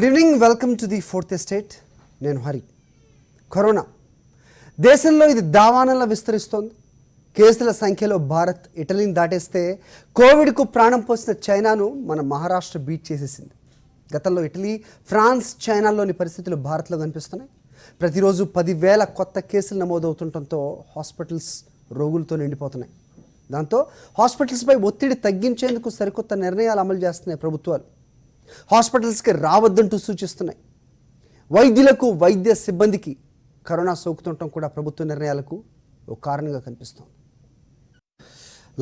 Good evening, welcome to the fourth estate. నేను Hari. Corona దేశంలో ఇది దావానంలా విస్తరిస్తోంది. కేసుల సంఖ్యలో భారత్ ఇటలీని దాటేస్తే కోవిడ్కు ప్రాణం పోసిన చైనాను మన మహారాష్ట్ర బీట్ చేసేసింది. గతంలో ఇటలీ, ఫ్రాన్స్, చైనాలోని పరిస్థితులు భారత్లో కనిపిస్తున్నాయి. ప్రతిరోజు 10,000 కొత్త కేసులు నమోదవుతుండటంతో హాస్పిటల్స్ రోగులతో నిండిపోతున్నాయి. దాంతో హాస్పిటల్స్పై ఒత్తిడి తగ్గించేందుకు సరికొత్త నిర్ణయాలు అమలు చేస్తున్నాయి ప్రభుత్వాలు. హాస్పిటల్స్కి రావద్దంటూ సూచిస్తున్నాయి. వైద్యులకు, వైద్య సిబ్బందికి కరోనా సోకుతుండటం కూడా ప్రభుత్వ నిర్ణయాలకు ఒక కారణంగా కనిపిస్తోంది.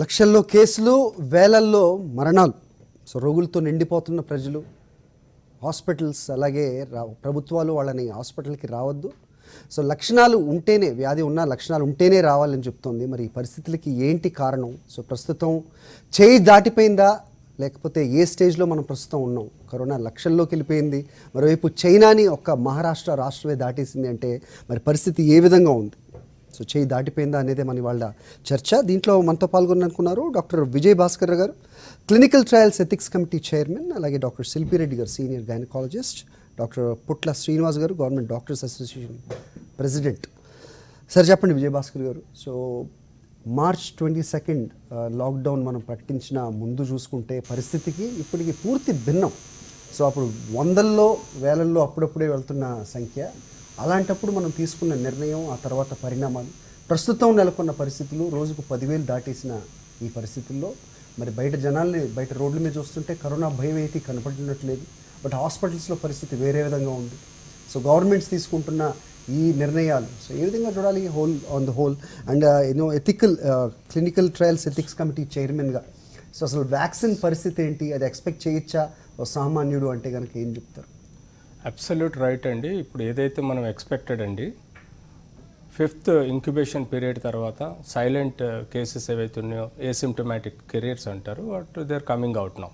లక్షల్లో కేసులు, వేలల్లో మరణాలు. సో రోగులతో నిండిపోతున్న ప్రజలు, హాస్పిటల్స్, అలాగే ప్రభుత్వాలు వాళ్ళని హాస్పిటల్కి రావద్దు, సో లక్షణాలు ఉంటేనే, వ్యాధి ఉన్న లక్షణాలు ఉంటేనే రావాలని చెప్తోంది. మరి ఈ పరిస్థితులకి ఏంటి కారణం? సో ప్రస్తుతం చేయి దాటిపోయిందా, లేకపోతే ఏ స్టేజ్లో మనం ప్రస్తుతం ఉన్నాం? కరోనా లక్షల్లోకి వెళ్ళిపోయింది, మరోవైపు చైనాని ఒక్క మహారాష్ట్ర రాష్ట్రమే దాటేసింది అంటే మరి పరిస్థితి ఏ విధంగా ఉంది? సో చేయి దాటిపోయిందా అనేది మన వాళ్ళ చర్చ. దీంట్లో మనతో పాల్గొననుకున్నారు డాక్టర్ విజయ్ భాస్కర్ గారు, clinical trials ethics committee chairman, అలాగే డాక్టర్ శిల్పిరెడ్డి గారు, సీనియర్ గైనకాలజిస్ట్, డాక్టర్ పుట్ల శ్రీనివాస్ గారు, government doctors association president. Sir చెప్పండి విజయ్ భాస్కర్ గారు, సో మార్చ్ 22 లాక్డౌన్ మనం ప్రకటించిన ముందు చూసుకుంటే పరిస్థితికి ఇప్పటికి పూర్తి భిన్నం. సో అప్పుడు వందల్లో, వేలల్లో అప్పుడప్పుడే వెళ్తున్న సంఖ్య. అలాంటప్పుడు మనం తీసుకున్న నిర్ణయం, ఆ తర్వాత పరిణామాలు, ప్రస్తుతం నెలకొన్న పరిస్థితులు, రోజుకు 10,000 దాటేసిన ఈ పరిస్థితుల్లో మరి బయట జనాల్ని, బయట రోడ్ల మీద చూస్తుంటే కరోనా భయం అయితే కనపడినట్లేదు. బట్ హాస్పిటల్స్లో పరిస్థితి వేరే విధంగా ఉంది. సో గవర్నమెంట్స్ తీసుకుంటున్న ఈ నిర్ణయాలు, సో ఏ విధంగా చూడాలి on the whole? And ethical clinical trials ethics committee చైర్మన్గా, సో అసలు వ్యాక్సిన్ పరిస్థితి ఏంటి? అది ఎక్స్పెక్ట్ చేయొచ్చా ఓ సామాన్యుడు అంటే కనుక ఏం చెప్తారు? అబ్సల్యూట్ రైట్ అండి. ఇప్పుడు ఏదైతే మనం ఎక్స్పెక్టెడ్ అండి, 5th ఇంక్యుబేషన్ పీరియడ్ తర్వాత సైలెంట్ కేసెస్ ఏవైతే ఉన్నాయో, ఏసిమ్టమాటిక్ కెరియర్స్ అంటారు, what they are coming out now.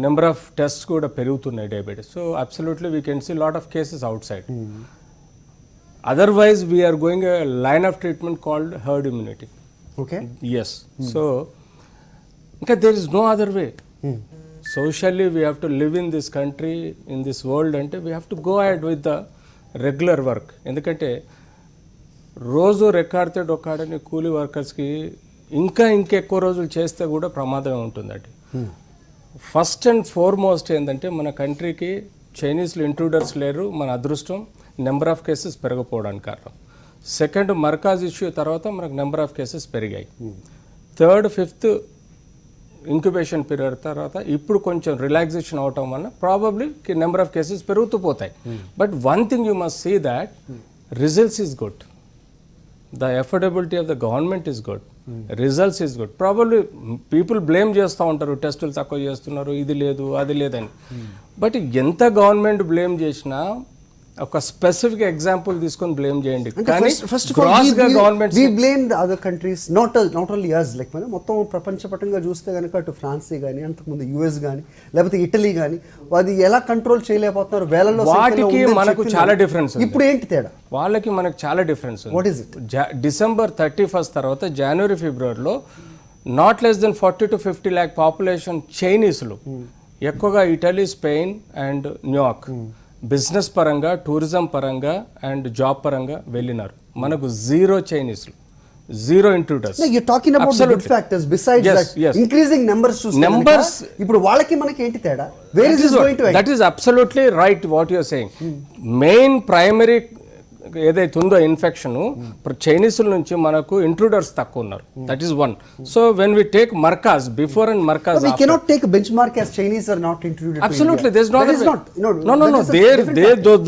Number of tests కూడా పెరుగుతున్నాయి day by day. So absolutely we can see lot of cases outside. Otherwise, we are going a line of treatment called herd immunity. Okay. Yes. So, because there is no other way. Socially, we have to live in this country, in this world, and we have to go ahead with the regular work. ఎందుకంటే రోజు రెక్కాడితే డొక్కాడని కూలీ వర్కర్స్కి ఇంకా ఎక్కువ రోజులు చేస్తే కూడా ప్రమాదం ఉంటుందండి. ఫస్ట్ అండ్ ఫార్మోస్ట్ ఏంటంటే మన కంట్రీకి చైనీస్లు ఇంట్రూడర్స్ లేరు, మన అదృష్టం. నెంబర్ ఆఫ్ కేసెస్ పెరగపోవడానికి కారణం. సెకండ్, మర్కాజ్ ఇష్యూ తర్వాత మనకు నెంబర్ ఆఫ్ కేసెస్ పెరిగాయి. థర్డ్, 5th ఇంక్యుబేషన్ పీరియడ్ తర్వాత ఇప్పుడు కొంచెం రిలాక్సేషన్ అవటం వల్ల ప్రాబబ్లీ నెంబర్ ఆఫ్ కేసెస్ పెరుగుతూ పోతాయి. But one thing you must see that results is good. The affordability of the government is good, results is good. Probably people blame చేస్తూ ఉంటారు, టెస్టులు తక్కువ చేస్తున్నారు, ఇది లేదు అది లేదని. బట్ ఎంత గవర్నమెంట్ బ్లేమ్ చేసినా ఒక స్పెసిఫిక్ ఎగ్జాంపుల్ తీసుకొని బ్లేమ్ చేయండి. కానీ government we blame the other countries, not only us. Like మనం మొత్తం ప్రపంచపటంగా చూస్తే కనుక అటు ఫ్రాన్సే కానీ, అంతకుముందు US కానీ, లేకపోతే ఇటలీ కానీ, అది ఎలా కంట్రోల్ చేయలేకపోతున్నారు? వేలలో వాటికి మనకు చాలా డిఫరెన్స్. ఇప్పుడు ఏంటి తేడా? వాళ్ళకి మనకు చాలా difference. What is it? December 31 తర్వాత జనవరి, ఫిబ్రవరిలో not less than 40 to 50 lakh population చైనీస్లు ఎక్కువగా Italy, Spain and New York business పరంగా, టూరిజం పరంగా అండ్ జాబ్ పరంగా వెళ్ళినారు. మనకు 0 చైనీస్లు, 0 intruders. You're talking about the good factors besides that. Increasing numbers ఇప్పుడు వాళ్ళకి మనకి ఏంటి తేడా? Where is this going to end? That is absolutely right what you are saying. Main primary ఏదైతే ఉందో ఇన్ఫెక్షన్, చైనీస్ల నుంచి మనకు ఇంట్రూడర్స్ తక్కువ ఉన్నారు. That is one. So when we take Markaz before and Markaz, we cannot take a benchmark as Chinese are not intruded. Absolutely, there is no.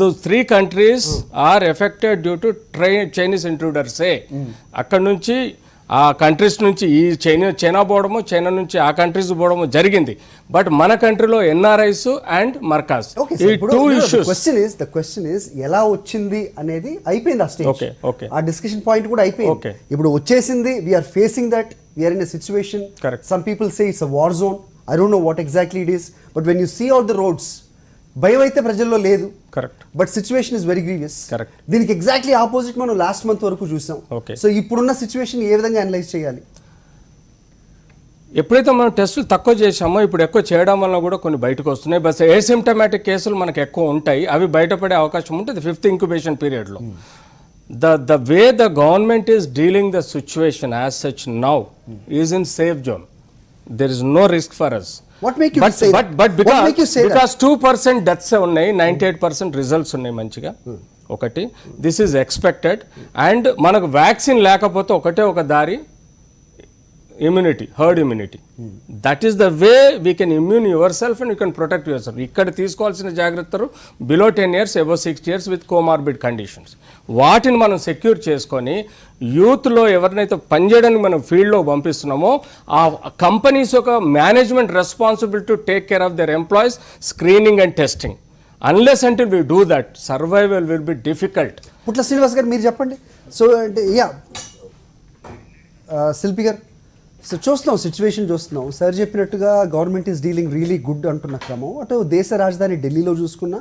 Those 3 countries are affected due to Chinese intruders. అక్కడ నుంచి ఆ countries నుంచి ఈ China పోవడము, China నుంచి ఆ countries పోవడము జరిగింది. బట్ మన కంట్రీలో ఎన్ఆర్ఐస్ అండ్ మర్కాజ్, ఈ 2 ఇష్యూస్. ద క్వశ్చన్ ఇస్ ఎలా వచ్చింది అనేది అయిపోయింది. ఆ స్టేజ్, ఆ డిస్కషన్ పాయింట్ కూడా అయిపోయింది. ఇప్పుడు వచ్చేసింది. we are facing that, we are in a situation. Correct. Some people say it's a war zone. I don't know what exactly it is, but when you see all the roads, భయం అయితే ప్రజల్లో లేదు. Correct. But situation is very grievous. Correct. దీనికి exactly opposite మనం last month వరకు చూసాం. Okay. So ఇప్పుడున్న situation ఏ విధంగా అనలైజ్ చేయాలి? ఎప్పుడైతే మనం టెస్టులు తక్కువ చేసామో ఇప్పుడు ఎక్కువ చేయడం వల్ల కూడా కొన్ని బయటకు వస్తున్నాయి. బస్ ఏసిమ్టమాటిక్ కేసులు మనకు ఎక్కువ ఉంటాయి, అవి బయటపడే అవకాశం ఉంటుంది 5th ఇంక్యుబేషన్ పీరియడ్లో. The way the government is dealing the situation as such now is in safe zone. There is no risk for us. What make you say that? But What make you say that? because 2% deaths ఉన్నాయి, 98% results ఉన్నాయి మంచిగా. ఒకటి this is expected. And మనకు vaccine లేకపోతే ఒకటే ఒక దారి, immunity, herd immunity. That is the way we can immune your self and you can protect your self. ఇక్కడ తీసుకోవాల్సిన జాగ్రత్తలు below 10 years, above 60 years with comorbid conditions, వాటిని మనం సెక్యూర్ చేసుకొని యూత్లో ఎవరినైతే పనిచేయడానికి మనం ఫీల్డ్లో పంపిస్తున్నామో ఆ కంపెనీస్ యొక్క management responsibility to take care of their employees, screening and testing. Unless until we do that, survival will be difficult. Putla Srinivas గారు మీరు చెప్పండి. సో అంటే శిల్పి గారు, సో చూస్తున్నాం, సిచ్యువేషన్ చూస్తున్నాం. సార్ చెప్పినట్టుగా government is dealing really good అంటున్న క్రమం. అటు దేశ రాజధాని ఢిల్లీలో చూసుకున్నా,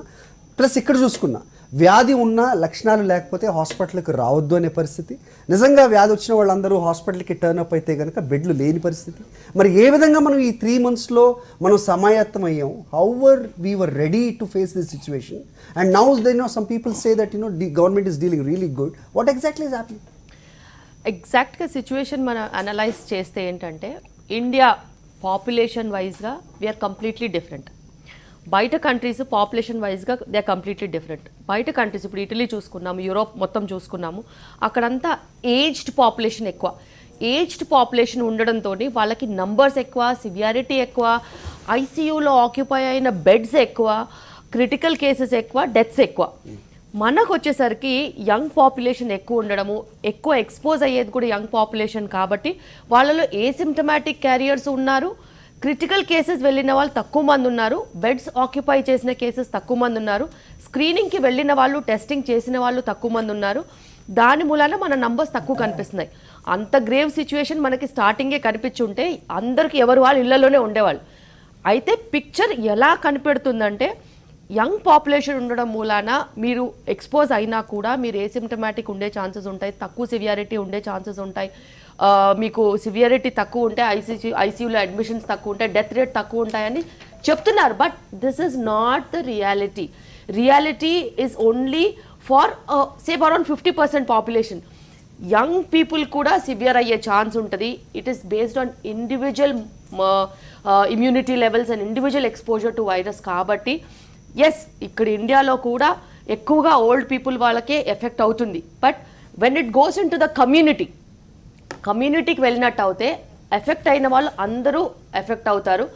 ప్లస్ ఇక్కడ చూసుకున్నా, వ్యాధి ఉన్న లక్షణాలు లేకపోతే హాస్పిటల్కి రావద్దు అనే పరిస్థితి. నిజంగా వ్యాధి వచ్చిన వాళ్ళందరూ హాస్పిటల్కి టర్న్ అప్ అయితే కనుక బెడ్లు లేని పరిస్థితి. మరి ఏ విధంగా మనం ఈ 3 monthsలో మనం సమాయత్తం అయ్యాం? However we were ready to face this situation and now they know some people say that the government is dealing really good. What exactly is happening? ఎగ్జాక్ట్గా సిచ్యువేషన్ మనం అనలైజ్ చేస్తే ఏంటంటే, ఇండియా పాపులేషన్ వైజ్గా వీఆర్ కంప్లీట్లీ డిఫరెంట్. బయట countries population వైజ్గా they are completely different. బయట countries ఇప్పుడు Italy చూసుకున్నాము, యూరోప్ మొత్తం చూసుకున్నాము, అక్కడంతా ఏజ్డ్ పాపులేషన్ ఎక్కువ. ఏజ్డ్ పాపులేషన్ ఉండడంతో వాళ్ళకి నంబర్స్ ఎక్కువ, సివియారిటీ ఎక్కువ, ఐసీయూలో ఆక్యుపై అయిన బెడ్స్ ఎక్కువ, క్రిటికల్ కేసెస్ ఎక్కువ, డెత్స్ ఎక్కువ. మనకు వచ్చేసరికి యంగ్ పాపులేషన్ ఎక్కువ ఉండడము, ఎక్కువ ఎక్స్పోజ్ అయ్యేది కూడా యంగ్ పాపులేషన్ కాబట్టి వాళ్ళలో ఏసిమ్టమాటిక్ క్యారియర్స్ ఉన్నారు, క్రిటికల్ కేసెస్ వెళ్ళిన వాళ్ళు తక్కువ మంది ఉన్నారు, బెడ్స్ ఆక్యుపై చేసిన కేసెస్ తక్కువ మంది ఉన్నారు, స్క్రీనింగ్కి వెళ్ళిన వాళ్ళు, టెస్టింగ్ చేసిన వాళ్ళు తక్కువ మంది ఉన్నారు. దాని మూలాన మన నంబర్స్ తక్కువ కనిపిస్తున్నాయి. అంత గ్రేవ్ సిచ్యువేషన్ మనకి స్టార్టింగే కనిపించుంటే అందరికీ ఎవరు వాళ్ళు ఇళ్లలోనే ఉండేవాళ్ళు. అయితే పిక్చర్ ఎలా కనిపెడుతుందంటే, యంగ్ పాపులేషన్ ఉండడం మూలాన మీరు ఎక్స్పోజ్ అయినా కూడా మీరు ఏసిమ్టమాటిక్ ఉండే ఛాన్సెస్ ఉంటాయి, తక్కువ సివియారిటీ ఉండే ఛాన్సెస్ ఉంటాయి. మీకు సివియారిటీ తక్కువ ఉంటే ఐసీయూలో అడ్మిషన్స్ తక్కువ ఉంటాయి, డెత్ రేట్ తక్కువ ఉంటాయని చెప్తున్నారు. But this is not the reality. Reality is only for same around 50% population. Young people కూడా సివియర్ అయ్యే ఛాన్స్ ఉంటుంది. It is based on individual immunity levels and individual exposure to virus. కాబట్టి yes, ఇక్కడ ఇండియాలో కూడా ఎక్కువగా ఓల్డ్ పీపుల్ వాళ్ళకే effect అవుతుంది. But when it goes in to the కమ్యూనిటీకి వెళ్ళినట్టు అయితే ఎఫెక్ట్ అయిన వాళ్ళు అందరూ ఎఫెక్ట్ అవుతారు.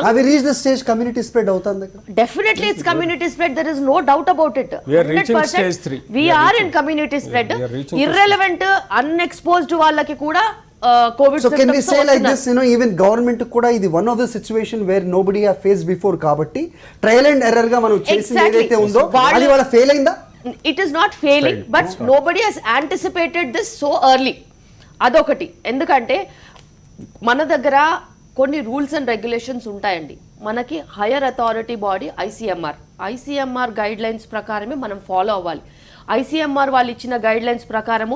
Have we reached the stage community spread అవుతుంది? Definitely it's community spread, there is no doubt about it. We are reaching stage 3. We are in community spread. Irrelevant unexposed వాళ్ళకి కూడా COVID so can we say like this, even government కూడా ఇది one of the situation where nobody have faced before కాబట్టి trial and error గా మనం చేసింది ఏదైతే ఉందో అది వాళ్ళ ఫెయిల్ అయిందా? It is not failing, but nobody has anticipated this so early. అదొకటి. ఎందుకంటే మన దగ్గర కొన్ని రూల్స్ అండ్ రెగ్యులేషన్స్ ఉంటాయండి. మనకి higher authority body ICMR guide lines ప్రకారమే మనం ఫాలో అవ్వాలి. ఐసీఎంఆర్ వాళ్ళు ఇచ్చిన గైడ్ లైన్స్ ప్రకారము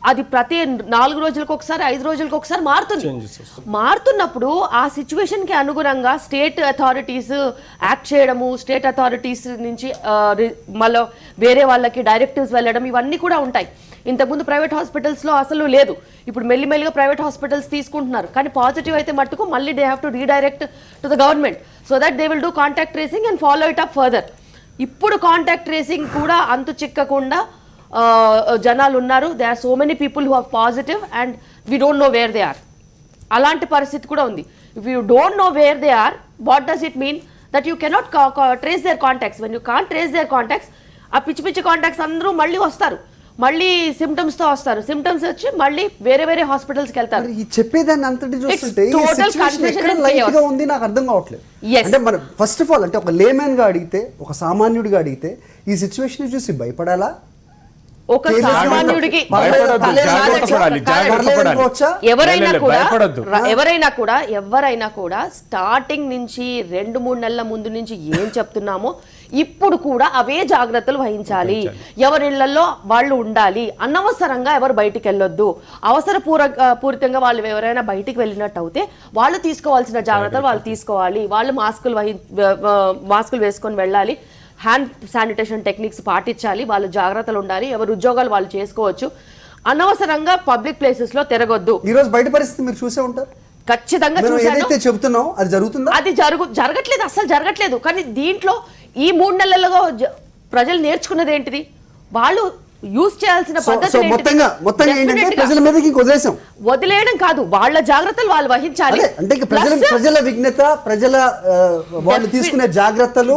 అది ప్రతి 4 రోజులకు ఒకసారి 5 రోజులకు ఒకసారి మారుతుంది. మారుతున్నప్పుడు ఆ సిచ్యువేషన్కి అనుగుణంగా స్టేట్ అథారిటీస్ యాక్ట్ చేయడము, స్టేట్ అథారిటీస్ నుంచి మళ్ళీ వేరే వాళ్ళకి డైరెక్టివ్స్ వెళ్ళడం, ఇవన్నీ కూడా ఉంటాయి. ఇంతకుముందు ప్రైవేట్ హాస్పిటల్స్లో అసలు లేదు. ఇప్పుడు మెల్లిమెల్లిగా ప్రైవేట్ హాస్పిటల్స్ తీసుకుంటున్నారు. కానీ పాజిటివ్ అయితే మట్టుకు మళ్ళీ they have to redirect to the government so that they will do contact tracing and follow it up further. ఇప్పుడు కాంటాక్ట్ ట్రేసింగ్ కూడా అంతు చిక్కకుండా జనాలు ఉన్నారు. They are so many people who are positive and we don't know where they are. అలాంటి పరిస్థితి కూడా ఉంది. If you don't know where they are, what does it mean? That you cannot trace their contacts. When you can't trace their contacts, ఆ పిచ్చి పిచ్చి contacts అందరూ మళ్ళీ వస్తారు, మళ్ళీ సిమ్టమ్స్ తో వస్తారు. సిమ్టమ్స్ వచ్చి మళ్ళీ వేరే వేరే హాస్పిటల్స్ కి వెళ్తారు. ఈ చెప్పేదాన్ని అంతటి చూస్తుంటే ఈ సిచ్యువేషన్ ఎక్కడ లైట్ గా ఉంది నాకు అర్థం కావట్లేదు. అంటే మనం ఫస్ట్ ఆఫ్ ఆల్ అంటే ఒక లేమెన్ గా అడిగితే, ఒక సామాన్యుడిగా అడిగితే ఈ సిచ్యువేషన్ చూసి భయపడాలా? ఒక సామాన్యుడికి ఎవరైనా కూడా స్టార్టింగ్ నుంచి 2-3 నెలల ముందు నుంచి ఏం చెప్తున్నామో ఇప్పుడు కూడా అవే జాగ్రత్తలు వహించాలి. ఎవరిళ్లలో వాళ్ళు ఉండాలి, అనవసరంగా ఎవరు బయటికి వెళ్ళొద్దు. పూరితంగా వాళ్ళు ఎవరైనా బయటికి వెళ్ళినట్టు అయితే వాళ్ళు తీసుకోవాల్సిన జాగ్రత్తలు వాళ్ళు తీసుకోవాలి. వాళ్ళు మాస్కులు వేసుకొని వెళ్ళాలి, హ్యాండ్ శానిటేషన్ టెక్నిక్స్ పాటించాలి, వాళ్ళ జాగ్రత్తలు ఉండాలి, ఎవరి ఉద్యోగాలు వాళ్ళు చేసుకోవచ్చు. అనవసరంగా పబ్లిక్ ప్లేసెస్ లో తిరగొద్దు. ఈ రోజు బయట పరిస్థితి మీరు చూసే ఉంటారు. ఖచ్చితంగా ఏదైతే చెప్తున్నాం అది జరుగుతుందా? అది జరగట్లేదు, అసలు జరగట్లేదు. కానీ దీంట్లో ఈ 3 నెలల్లో ప్రజలు నేర్చుకున్నది ఏంటిది, వాళ్ళు యూజ్ చేయాల్సిన పద్ధతి మొత్తంగా ఏంటంటే ప్రజల మీదకి వదిలేసాం. వదిలేయడం కాదు, వాళ్ళ జాగ్రత్తలు వాళ్ళు వహించాలి. అంటే ప్రజల విఘ్నత, ప్రజల వాళ్ళు తీసుకునే జాగ్రత్తలు,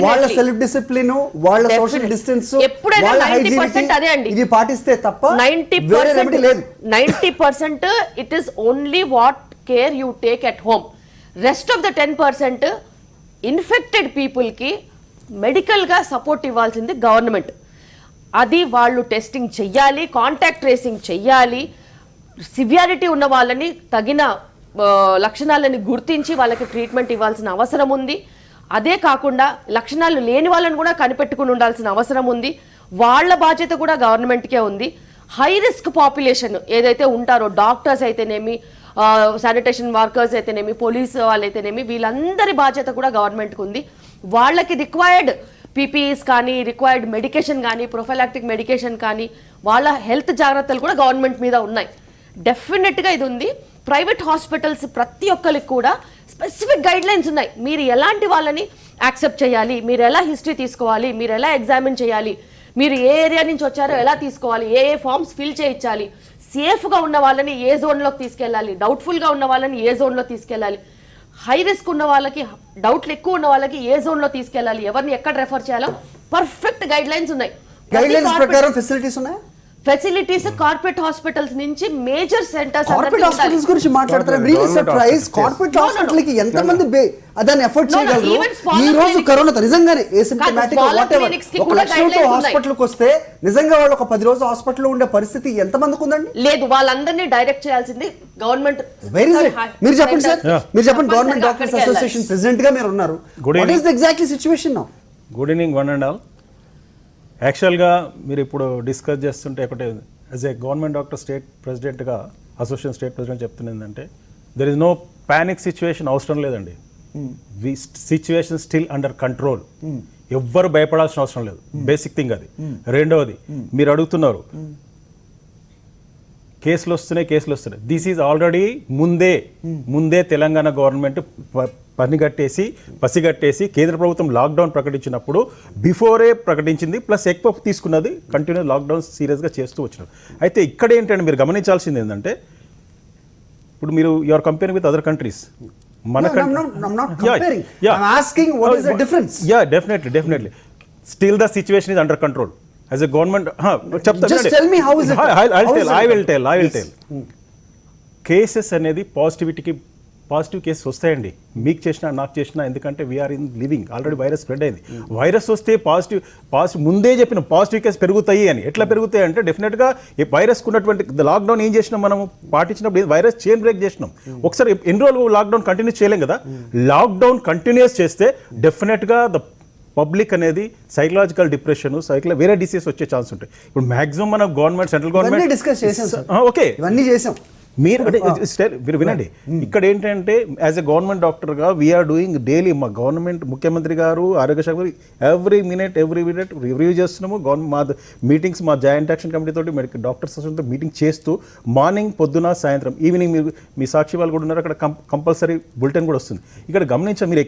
వాళ్ళ సెల్ఫ్ డిసిప్లిన్, వాళ్ళ సోషల్ డిస్టెన్స్, ఎప్పుడైనా 90% అదే అండి. ఇది పాటిస్తే తప్ప 90% లేదు. 90% it is only what care you take at home. Rest of the 10% infected people కి మెడికల్ గా సపోర్ట్ ఇవ్వాల్సింది గవర్నమెంట్. అది వాళ్ళు టెస్టింగ్ చెయ్యాలి, కాంటాక్ట్ ట్రేసింగ్ చెయ్యాలి, సివియారిటీ ఉన్న వాళ్ళని తగిన లక్షణాలని గుర్తించి వాళ్ళకి ట్రీట్మెంట్ ఇవ్వాల్సిన అవసరం ఉంది. అదే కాకుండా లక్షణాలు లేని వాళ్ళని కూడా కనిపెట్టుకుని ఉండాల్సిన అవసరం ఉంది. వాళ్ళ బాధ్యత కూడా గవర్నమెంట్కే ఉంది. హై రిస్క్ పాపులేషన్ ఏదైతే ఉంటారో, డాక్టర్స్ అయితేనేమి, శానిటేషన్ వర్కర్స్ అయితేనేమి, పోలీసు వాళ్ళైతేనేమి, వీళ్ళందరి బాధ్యత కూడా గవర్నమెంట్కి ఉంది. వాళ్ళకి రిక్వైర్డ్ పీపీఈస్ కానీ, రిక్వైర్డ్ మెడికేషన్ కానీ, ప్రొఫైలాక్టిక్ మెడికేషన్ కానీ, వాళ్ళ హెల్త్ జాగ్రత్తలు కూడా గవర్నమెంట్ మీద ఉన్నాయి. డెఫినెట్గా ఇది ఉంది. ప్రైవేట్ హాస్పిటల్స్ ప్రతి ఒక్కరికి కూడా స్పెసిఫిక్ గైడ్ లైన్స్ ఉన్నాయి. మీరు ఎలాంటి వాళ్ళని యాక్సెప్ట్ చేయాలి, మీరు ఎలా హిస్టరీ తీసుకోవాలి, మీరు ఎలా ఎగ్జామిన్ చేయాలి, మీరు ఏ ఏరియా నుంచి వచ్చారో ఎలా తీసుకోవాలి, ఏ ఫార్మ్స్ ఫిల్ చేయించాలి, సేఫ్గా ఉన్న వాళ్ళని ఏ జోన్లోకి తీసుకెళ్ళాలి, డౌట్ఫుల్గా ఉన్న వాళ్ళని ఏ జోన్లో తీసుకెళ్ళాలి, హై రిస్క్ ఉన్న వాళ్ళకి, డౌట్లు ఎక్కువ ఉన్న వాళ్ళకి ఏ జోన్లో తీసుకెళ్ళాలి, ఎవరిని ఎక్కడ రెఫర్ చేయాలో పర్ఫెక్ట్ గైడ్ లైన్స్ ఉన్నాయి. గైడ్ లైన్స్ ప్రకారం ఫెసిలిటీస్ ఉన్నాయి. ఫెసిలిటీస్ కార్పొరేట్ హాస్పిటల్స్ నుంచి మేజర్ సెంటర్స్ కార్పొరేట్ హాస్పిటల్స్ గురించి మాట్లాడతారు. Really surprise. కార్పొరేట్ హాస్పిటల్ కి ఎంత మంది దాన్ని ఎఫర్ట్ చేయగలరు? ఈ రోజు కరోనా నిజంగానే ఏసిమ్టమాటిక్ వాటెవర్ ఒక లక్షణంతో హాస్పిటల్ కి వస్తే నిజంగా వాళ్ళు ఒక 10 రోజులు హాస్పిటల్లో ఉండే పరిస్థితి ఎంత మందికి ఉందండి? లేదు, వాళ్ళందరినీ డైరెక్ట్ చేయాల్సింది గవర్నమెంట్. మీరు చెప్పండి సార్, మీరు చెప్పండి. గవర్నమెంట్ డాక్టర్స్ అసోసియేషన్ ప్రెసిడెంట్ గా మీరు ఉన్నారు. What is the exactly situation now? Good evening one and all. యాక్చువల్గా మీరు ఇప్పుడు డిస్కస్ చేస్తుంటే ఒకటే, as a government doctor state ప్రెసిడెంట్గా, అసోసియేషన్ స్టేట్ ప్రెసిడెంట్ చెప్తున్నది ఏంటంటే, there is no panic situation అవసరం లేదండి. Situation still under control. ఎవ్వరు భయపడాల్సిన అవసరం లేదు. బేసిక్ థింగ్ అది. రెండవది, మీరు అడుగుతున్నారు కేసులు వస్తున్నాయి. దిస్ ఈజ్ ఆల్రెడీ ముందే తెలంగాణ గవర్నమెంట్ పసిగట్టేసి కేంద్ర ప్రభుత్వం లాక్డౌన్ ప్రకటించినప్పుడు బిఫోరే ప్రకటించింది, ప్లస్ ఎక్కువ తీసుకున్నది, కంటిన్యూ లాక్డౌన్ సీరియస్గా చేస్తూ వచ్చినారు. అయితే ఇక్కడ ఏంటంటే మీరు గమనించాల్సింది ఏంటంటే, ఇప్పుడు మీరు you're comparing with other countries. Definitely still the situation is under control. As a government, just tell me how is it? I will tell. Cases అనేది పాజిటివ్ కేసెస్ వస్తాయండి. మీకు చేసినా నాకు చేసినా, ఎందుకంటే we're in living. Already virus spread అయింది. Virus వస్తే positive ముందే చెప్పిన పాజిటివ్ కేసు పెరుగుతాయి అని. ఎట్లా పెరుగుతాయి అంటే, డెఫినెట్గా ఈ వైరస్కు ఉన్నటువంటి లాక్డౌన్ ఏం చేసినాం మనం పాటించినప్పుడు, వైరస్ చైన్ బ్రేక్ చేసినాం. ఒకసారి ఎన్ని రోజులు లాక్డౌన్ కంటిన్యూ చేయలేం కదా. లాక్డౌన్ కంటిన్యూస్ చేస్తే డెఫినెట్గా పబ్లిక్ అనేది సైకలాజికల్ డిప్రెషన్, వేరే డిసీజ్ వచ్చే ఛాన్స్ ఉంటాయి. ఇప్పుడు మాక్సిమం మన గవర్నమెంట్, సెంట్రల్ గవర్నమెంట్ డిస్కస్ చేసాం. ఓకే, ఇవన్నీ చేసాం. మీరు వినండి. ఇక్కడ ఏంటంటే, యాజ్ ఎ గవర్నమెంట్ డాక్టర్గా వీఆర్ డూయింగ్ డైలీ, మా గవర్నమెంట్ ముఖ్యమంత్రి గారు, ఆరోగ్య శాఖ ఎవ్రీ మినిట్ రివ్యూ చేస్తున్నాము. మా మీటింగ్స్, మా జాయింట్ యాక్షన్ కమిటీ తోటి, మెడికల్ డాక్టర్స్ అసోసియేషన్తో మీటింగ్ చేస్తూ, మార్నింగ్, పొద్దున, సాయంత్రం, ఈవినింగ్ మీ సాక్షి వాళ్ళు కూడా ఉన్నారు, అక్కడ కంపల్సరీ బులెటిన్ కూడా వస్తుంది. ఇక్కడ గమనించాలి మీరు,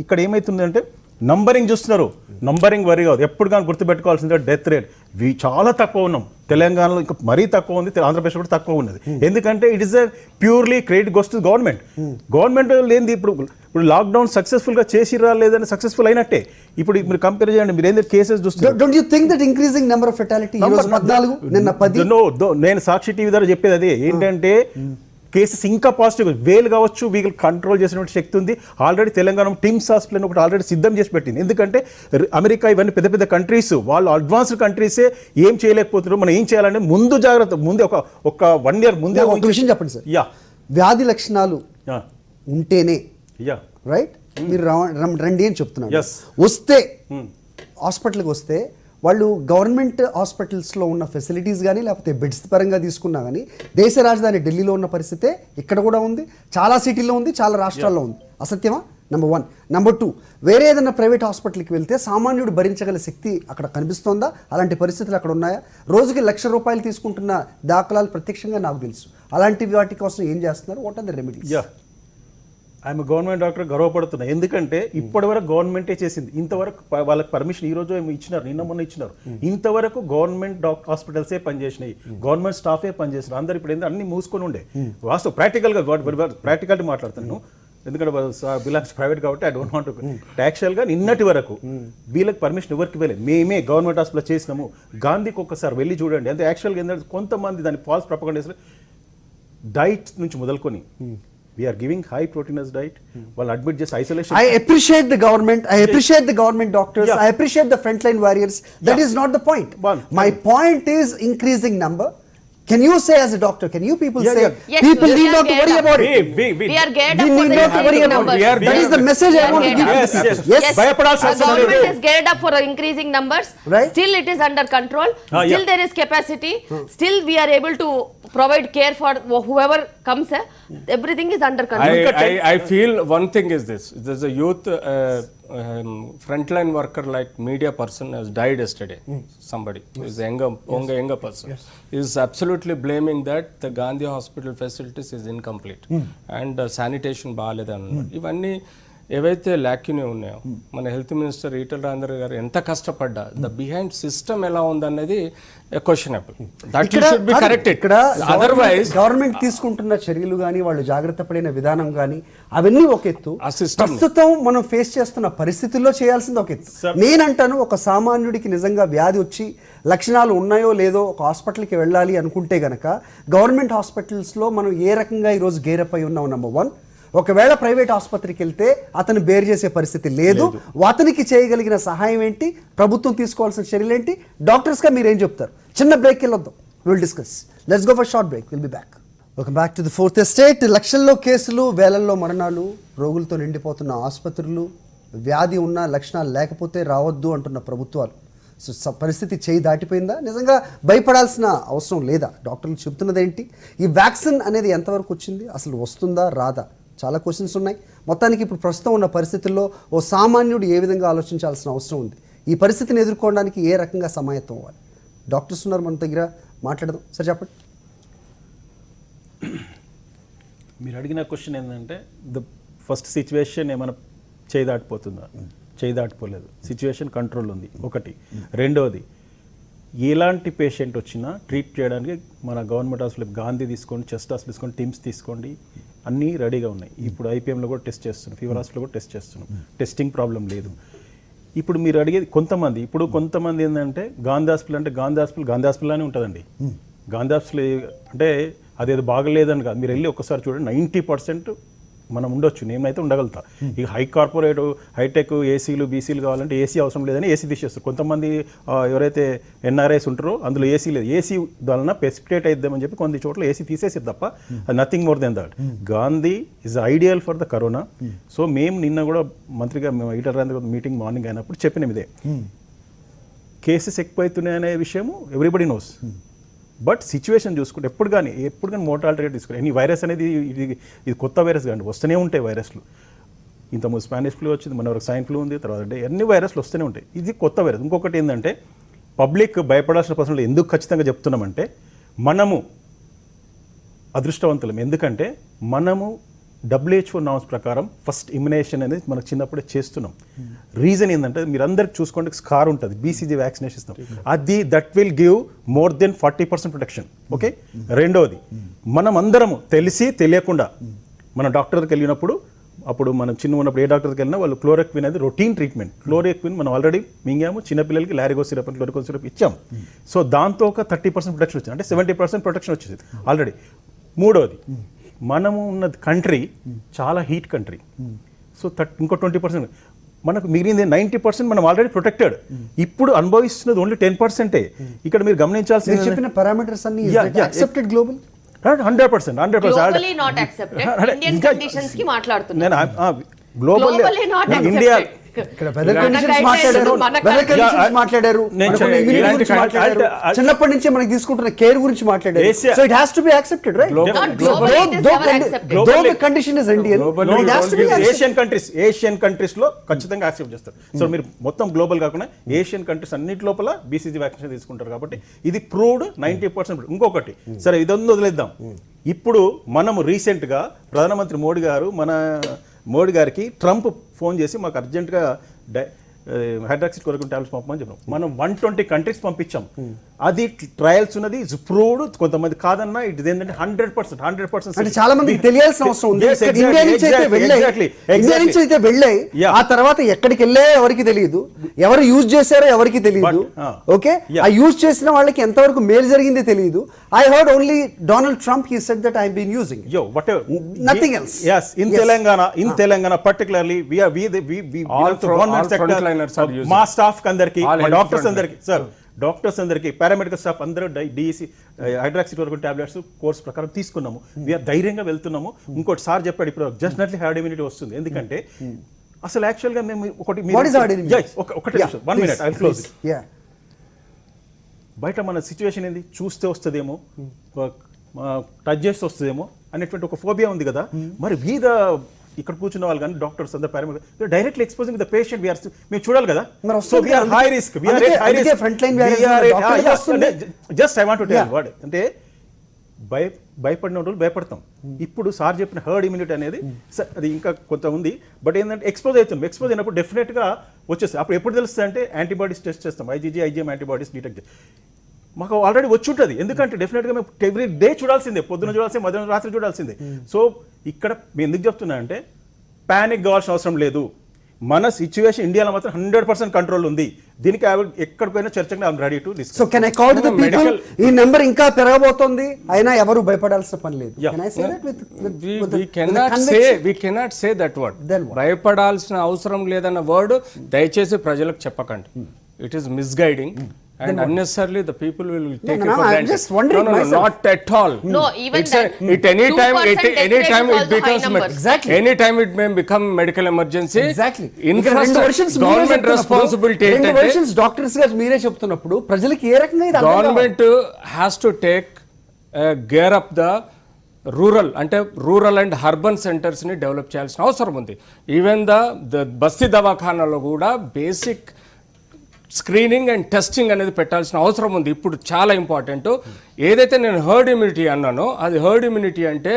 ఇక్కడ ఏమవుతుందంటే నంబరింగ్ చూస్తున్నారు. నంబరింగ్ వరి కాదు, ఎప్పుడు కానీ గుర్తుపెట్టుకోవాల్సిందే డెత్ రేట్ చాలా తక్కువ ఉన్నాం. తెలంగాణలో ఇంకా మరీ తక్కువ ఉంది, ఆంధ్రప్రదేశ్ కూడా తక్కువ ఉన్నది. ఎందుకంటే it is a purely credit goes to government లేనిది. ఇప్పుడు లాక్డౌన్ సక్సెస్ఫుల్గా చేసిరా లేదని, సక్సెస్ఫుల్ అయినట్టే. ఇప్పుడు మీరు కంపేర్ చేయండి, మీరు ఏంటంటే కేసెస్ చూస్తున్నారు. Don't you think that increasing number of fatality ఈ రోజు 14 నిన్న 10? నేను సాక్షి టీవీ ద్వారా చెప్పేది అదే ఏంటంటే, కేసెస్ ఇంకా పాజిటివ్ వేలు కావచ్చు, వీళ్ళు కంట్రోల్ చేసినటువంటి శక్తి ఉంది. ఆల్రెడీ తెలంగాణ టిమ్స్ హాస్పిటల్ ఒకటి ఆల్రెడీ సిద్ధం చేసి పెట్టింది. ఎందుకంటే అమెరికా ఇవన్నీ పెద్ద పెద్ద కంట్రీస్, వాళ్ళు అడ్వాన్స్డ్ కంట్రీసే ఏం చేయలేకపోతున్నారు. మనం ఏం చేయాలంటే ముందు జాగ్రత్త, ముందే ఒక 1 year ముందే. ఒక విషయం చెప్పండి సార్. వ్యాధి లక్షణాలు ఉంటేనే రైట్ మీరు రండి అని చెప్తున్నారు. వస్తే హాస్పిటల్కి వస్తే వాళ్ళు గవర్నమెంట్ హాస్పిటల్స్లో ఉన్న ఫెసిలిటీస్ కానీ లేకపోతే బెడ్స్ పరంగా తీసుకున్నా కానీ దేశ రాజధాని ఢిల్లీలో ఉన్న పరిస్థితే ఇక్కడ కూడా ఉంది, చాలా సిటీల్లో ఉంది, చాలా రాష్ట్రాల్లో ఉంది. అసత్యమా? నెంబర్ 1. నెంబర్ 2, వేరే ఏదైనా ప్రైవేట్ హాస్పిటల్కి వెళ్తే సామాన్యుడు భరించగల శక్తి అక్కడ కనిపిస్తోందా? అలాంటి పరిస్థితులు అక్కడ ఉన్నాయా? రోజుకి ₹1,00,000 తీసుకుంటున్న దాఖలాలు ప్రత్యక్షంగా నాకు తెలుసు. అలాంటి వాటి కోసం ఏం చేస్తున్నారు? What are the remedies? I'm government doctor గర్వపడుతున్నా, ఎందుకంటే ఇప్పటివరకు గవర్నమెంటే చేసింది. ఇంతవరకు వాళ్ళకి పర్మిషన్ ఈ రోజు ఏమో ఇచ్చినారు, నిన్న మొన్న ఇచ్చినారు. ఇంతవరకు గవర్నమెంట్ హాస్పిటల్సే పనిచేసినాయి, గవర్నమెంట్ స్టాఫే పనిచేసినారు. అందరు ఇప్పుడు ఏంటంటే అన్ని మూసుకొని ఉండే. వాస్తవం ప్రాక్టికల్గా ప్రాక్టికాలిటీ మాట్లాడుతున్నాను, ఎందుకంటే బిలాంగ్స్ ప్రైవేట్ కాబట్టి ఐ డోంట్ వాంట్. యాక్చువల్గా నిన్నటి వరకు వీళ్ళకి పర్మిషన్ ఎవరికి ఇవ్వలేదు, మేమే గవర్నమెంట్ హాస్పిటల్ చేసినాము. గాంధీకి ఒక్కసారి వెళ్ళి చూడండి. అంటే యాక్చువల్గా ఏంటంటే కొంతమంది దాన్ని ఫాల్స్ ప్రొపగండా డైట్ నుంచి మొదలుకొని we are giving high proteinous diet, వాళ్ళు అడ్మిట్ చేసి isolation. I appreciate the government, I appreciate the government doctors, I appreciate the frontline warriors. That is not the point. My point is increasing number. Can you say as a doctor, can you people say Yes, people we need are not to geared worry up. about it? We are geared We up for need the not to worry increasing about numbers. it. That is the message I want to give to the people. Yes, భయపడాల్సిన the అవసరం లేదు. government is geared up for increasing numbers. Right. Still it is under control. Still there is capacity. Still we are able to provide care for whoever comes. Everything is under control. I feel one thing is this. There's a youth frontline worker like media person has died yesterday. Somebody is a younger person is absolutely blaming that the Gandhi hospital facilities is incomplete and sanitation బాగాలేదన్నారు. ఇవన్నీ ఏవైతే ల్యాక్యూనే ఉన్నాయో మన health minister Etela Rajender గారు ఎంత కష్టపడ్డా the behind system ఎలా ఉందన్నది questionable. That should be corrected. ఇక్కడ అదర్వైజ్ గవర్నమెంట్ తీసుకుంటున్న చర్యలు కానీ వాళ్ళు జాగ్రత్త పడిన విధానం కానీ అవన్నీ ఒక ఎత్తు. ఆ system ప్రస్తుతం మనం ఫేస్ చేస్తున్న పరిస్థితుల్లో చేయాల్సింది ఒక ఎత్తు. నేనంటాను, ఒక సామాన్యుడికి నిజంగా వ్యాధి వచ్చి లక్షణాలు ఉన్నాయో లేదో ఒక హాస్పిటల్కి వెళ్ళాలి అనుకుంటే గనక గవర్నమెంట్ హాస్పిటల్స్లో మనం ఏ రకంగా ఈరోజు గేరప్ అయి ఉన్నాం? నెంబర్ 1, ఒకవేళ ప్రైవేట్ ఆసుపత్రికి వెళ్తే అతను బేర్ చేసే పరిస్థితి లేదు. అతనికి చేయగలిగిన సహాయం ఏంటి, ప్రభుత్వం తీసుకోవాల్సిన చర్యలు ఏంటి, డాక్టర్స్గా మీరు ఏం చెప్తారు? చిన్న బ్రేక్ వెళ్ళొద్దాం, will discuss. Let's go for short break, will be back. Welcome back to the fourth estate. లక్షల్లో కేసులు, వేలల్లో మరణాలు, రోగులతో నిండిపోతున్న ఆసుపత్రులు, వ్యాధి ఉన్న లక్షణాలు లేకపోతే రావద్దు అంటున్న ప్రభుత్వాలు. సో పరిస్థితి చేయి దాటిపోయిందా? నిజంగా భయపడాల్సిన అవసరం లేదా? డాక్టర్లు చెబుతున్నది ఏంటి? ఈ వ్యాక్సిన్ అనేది ఎంతవరకు వచ్చింది, అసలు వస్తుందా రాదా? చాలా క్వశ్చన్స్ ఉన్నాయి. మొత్తానికి ఇప్పుడు ప్రస్తుతం ఉన్న పరిస్థితుల్లో ఓ సామాన్యుడు ఏ విధంగా ఆలోచించాల్సిన అవసరం ఉంది, ఈ పరిస్థితిని ఎదుర్కోవడానికి ఏ రకంగా సమాయత్తం అవ్వాలి? డాక్టర్స్ ఉన్నారు మన దగ్గర, మాట్లాడదాం. సార్ చెప్పండి. మీరు అడిగిన క్వశ్చన్ ఏంటంటే ద ఫస్ట్ సిచ్యువేషన్ ఏమైనా చేయి దాటిపోతుందా? చేయి దాటిపోలేదు, సిచ్యువేషన్ కంట్రోల్ ఉంది ఒకటి. రెండవది, ఎలాంటి పేషెంట్ వచ్చినా ట్రీట్ చేయడానికి మన గవర్నమెంట్ హాస్పిటల్ గాంధీ తీసుకోండి, చెస్ట్ హాస్పిటల్ తీసుకోండి, టిమ్స్ తీసుకోండి, అన్నీ రెడీగా ఉన్నాయి. ఇప్పుడు ఐపీఎంలో కూడా టెస్ట్ చేస్తున్నాం, ఫీవర్ హాస్పిటల్ కూడా టెస్ట్ చేస్తున్నాం, టెస్టింగ్ ప్రాబ్లం లేదు. ఇప్పుడు మీరు అడిగేది కొంతమంది ఏంటంటే గాంధీ హాస్పిటల్ అంటే గాంధీ హాస్పిటల్ అని ఉంటుందండి. గాంధీ హాస్పిటల్ అంటే అదేదో బాగలేదని కాదు, మీరు వెళ్ళి ఒక్కసారి చూడండి, 90% మనం ఉండొచ్చు, నేనైతే ఉండగలుగుతా. ఇక హై కార్పొరేట్ హైటెక్ ఏసీలు బీసీలు కావాలంటే ఏసీ అవసరం లేదని ఏసీ తీసేస్తారు. కొంతమంది ఎవరైతే ఎన్ఆర్ఐస్ ఉంటారో అందులో ఏసీ లేదు, ఏసీ వలన ప్రెసిపిటేట్ అయిద్దామని చెప్పి కొన్ని చోట్ల ఏసీ తీసేసి తప్ప nothing more than that. Gandhi is ideal for the corona. So మేము నిన్న కూడా మంత్రిగా ఈటల రాజేందర్ మీటింగ్ మార్నింగ్ అయినప్పుడు చెప్పినాం ఇదే, కేసెస్ ఎక్కువైతున్నాయనే విషయము ఎవ్రీబడి నోస్. బట్ సిచ్యువేషన్ చూసుకుంటే ఎప్పుడు కానీ మోర్టాలిటీ రేట్ తీసుకుంటే ఈ వైరస్ అనేది ఇది కొత్త వైరస్ కానీ వస్తూనే ఉంటాయి వైరస్లు. ఇంతకుముందు స్పానిష్ ఫ్లూ వచ్చింది, మన వరకు స్వైన్ ఫ్లూ ఉంది, తర్వాత అన్ని వైరస్లు వస్తూనే ఉంటాయి. ఇది కొత్త వైరస్. ఇంకొకటి ఏంటంటే పబ్లిక్ భయపడాల్సిన ప్రశ్నలు ఎందుకు ఖచ్చితంగా చెప్తున్నామంటే మనము అదృష్టవంతులం. ఎందుకంటే మనము WHO నామ్స్ ప్రకారం ఫస్ట్ ఇమ్యునేషన్ అనేది మనకు చిన్నప్పుడే చేస్తున్నాం. రీజన్ ఏంటంటే మీరు అందరికి చూసుకోండి, స్కార్ ఉంటుంది, BCG వ్యాక్సినేషన్ ఇస్తాం, అది that will give more than 40% protection. Okay. రెండవది, మనం అందరము తెలియకుండా మన డాక్టర్కి వెళ్ళినప్పుడు, అప్పుడు మనం చిన్న ఉన్నప్పుడు ఏ డాక్టర్కి వెళ్ళినా వాళ్ళు క్లోరోక్విన్ అనేది రొటీన్ ట్రీట్మెంట్. క్లోరోక్విన్ మనం ఆల్రెడీ మింగాము, చిన్నపిల్లలకి లారిగో సిరప్ క్లోరికో సిరప్ ఇచ్చాము. సో దాంతో ఒక 30% ప్రొటెక్షన్ వచ్చింది, అంటే 70% ప్రొటెక్షన్ వచ్చింది ఆల్రెడీ. మూడవది, మనము ఉన్న కంట్రీ చాలా హీట్ కంట్రీ. సో ఇంకో 20% మనకు మిగిలింది 90% మనం ఆల్రెడీ ప్రొటెక్టెడ్. ఇప్పుడు అనుభవిస్తున్నది ఓన్లీ 10%. ఇక్కడ మీరు గమనించాల్సింది చెప్పిన పారామీటర్స్ అన్ని accepted global 100%. Globally not accepted. Indian conditions కి మాట్లాడుతున్నాను. నేను global Globally not accepted. India ఇక్కడ వెదర్ మన కండిషన్స్ guidelines, మాట్లాడారు, మన వెదర్ కండిషన్స్ Yeah, మాట్లాడారు, నేను మనకున్న immunity ఇలాంటి గురించి మాట్లాడారు, చిన్నప్పటి నుంచి మనకి తీసుకుంటున్న కేర్ గురించి మాట్లాడారు. Asia- so it has to be accepted, right? Not globally, it is never accepted. Though the condition is Indian, Globally, it has to be accepted. Asian countries లో ఖచ్చితంగా యాక్సెప్ట్ చేస్తారు. సో మీరు మొత్తం గ్లోబల్ కాకుండా Asian countries అన్నిటి లోపల BCG vaccine తీసుకుంటారు కాబట్టి ఇది ప్రూవ్డ్ 90%. ఇంకొకటి సరే ఇదొందు వదిలేద్దాం. ఇప్పుడు మనము రీసెంట్ గా ప్రధానమంత్రి మోడీ గారికి ట్రంప్ ఫోన్ చేసి మాకు అర్జెంటుగా హైడ్రాక్సిడ్ క్లోరోక్విన్ టాబ్లెట్స్ పంపమని చెప్పాం. మనం 120 కంట్రీస్ పంపించాం. అది ట్రయల్స్ ఉన్నది, ఇట్స్ ప్రూవ్డ్. కొంతమంది కాదన్నా ఇట్ ఏంటంటే 100%. అంటే చాలా మందికి తెలియాల్సిన అవసరం ఉంది. Yes, exactly, ఇండియా నుంచి అయితే వెళ్ళాయి, ఇండియా నుంచి అయితే వెళ్ళాయి, ఆ తర్వాత ఎక్కడికి వెళ్ళాయో ఎవరికి తెలియదు, ఎవరు యూజ్ చేశారో ఎవరికి తెలియదు. ఓకే, ఆ యూజ్ చేసిన వాళ్ళకి ఎంతవరకు మేలు జరిగింది తెలియదు. I heard only Donald Trump he said that I have been using it. Nothing else. Yes, in Telangana particularly we All government sector, frontliners are using. మా స్టాఫ్ అందరికి, All మా health డాక్టర్స్ frontliners. అందరికి, sir doctors అందరికి, paramedical staff అందరూ DEC హైడ్రాక్సిడ్ chloroquine tablets course ప్రకారం తీసుకున్నాము. We are ధైర్యంగా వెళ్తున్నాము. ఇంకోటి సార్ చెప్పాడు, ఇప్పుడు జస్ట్నట్లీ హర్డ్ ఇమ్యూనిటీ వస్తుంది. ఎందుకంటే అసలు యాక్చువల్గా మేము ఒకటి What is herd immunity? ఒకటి 1 minute ఐ క్లోజ్. Yeah. బయట మన సిచ్యువేషన్ ఏంది, చూస్తే వస్తుందేమో, టచ్ చేస్తే వస్తుందేమో అనేటువంటి ఒక ఫోబియా ఉంది కదా. మరి వీద ఇక్కడ కూర్చున్న వాళ్ళు కానీ డాక్టర్స్ అందరూ paramedical directly exposing the patient మేము చూడాలి కదా. మరి సో వస్తుంది వీఆర్ కదా, హై రిస్క్, అందుకే front line warriors డాక్టర్లకు వస్తుంది. Just I want to tell word అంటే భయపడిన వాళ్ళు భయపడతాం. ఇప్పుడు సార్ చెప్పిన హర్డ్ ఇమ్యూనిటీ అనేది అది ఇంకా కొంత ఉంది. బట్ ఏంటంటే ఎక్స్పోజ్ అవుతుంది. ఎక్స్పోజ్ అయినప్పుడు డెఫినెట్గా వచ్చేస్తుంది. అప్పుడు ఎప్పుడు తెలుస్తుంది అంటే యాంటీబాడీస్ టెస్ట్ చేస్తాం, ఐజీఎం యాంటీబాడీస్ డిటెక్ట్ మాకు ఆల్రెడీ వచ్చి ఉంటుంది. ఎందుకంటే డెఫినెట్గా మేము ఎవ్రీ డే చూడాల్సిందే, పొద్దున చూడాల్సిందే, మధ్యాహ్నం రాత్రి చూడాల్సిందే. సో ఇక్కడ మేము ఎందుకు చెప్తున్నా అంటే ప్యానిక్ కావాల్సిన అవసరం లేదు. మన సిచ్యువేషన్ ఇండియాలో మాత్రం 100% కంట్రోల్ ఉంది. దీనికి ఎక్కడికైనా చర్చకు I'm ready to discuss. So can I call to the people, ఈ నెంబర్ ఇంకా పెరగబోతోంది, అయినా ఎవరు భయపడాల్సిన పని లేదు. Yeah. Can I say that with we cannot say that word. Then what? భయపడాల్సిన అవసరం లేదన్న వర్డ్ దయచేసి ప్రజలకు చెప్పకండి. It is misguiding. And unnecessarily the people will take it for I'm granted. just wondering No, myself. not at all. No, even It's that, it anytime 2% it death rate is also becomes high numbers. Exactly. anytime it may become medical emergency. Exactly. Infrastructure, government responsibility రెండు ఏంటంటే versions doctors గా మీరే చెప్తున్నప్పుడు ప్రజలకు ఏ రకంగా ఇది అర్థం కావాలి? Government has to take gear up the rural, అంటే రూరల్ అండ్ అర్బన్ సెంటర్స్ని డెవలప్ చేయాల్సిన అవసరం ఉంది. ఈవెన్ ద బస్తీ దవాఖానాలో కూడా బేసిక్ స్క్రీనింగ్ అండ్ టెస్టింగ్ అనేది పెట్టాల్సిన అవసరం ఉంది. ఇప్పుడు చాలా ఇంపార్టెంట్. ఏదైతే నేను హర్డ్ ఇమ్యూనిటీ అన్నానో అది హర్డ్ ఇమ్యూనిటీ అంటే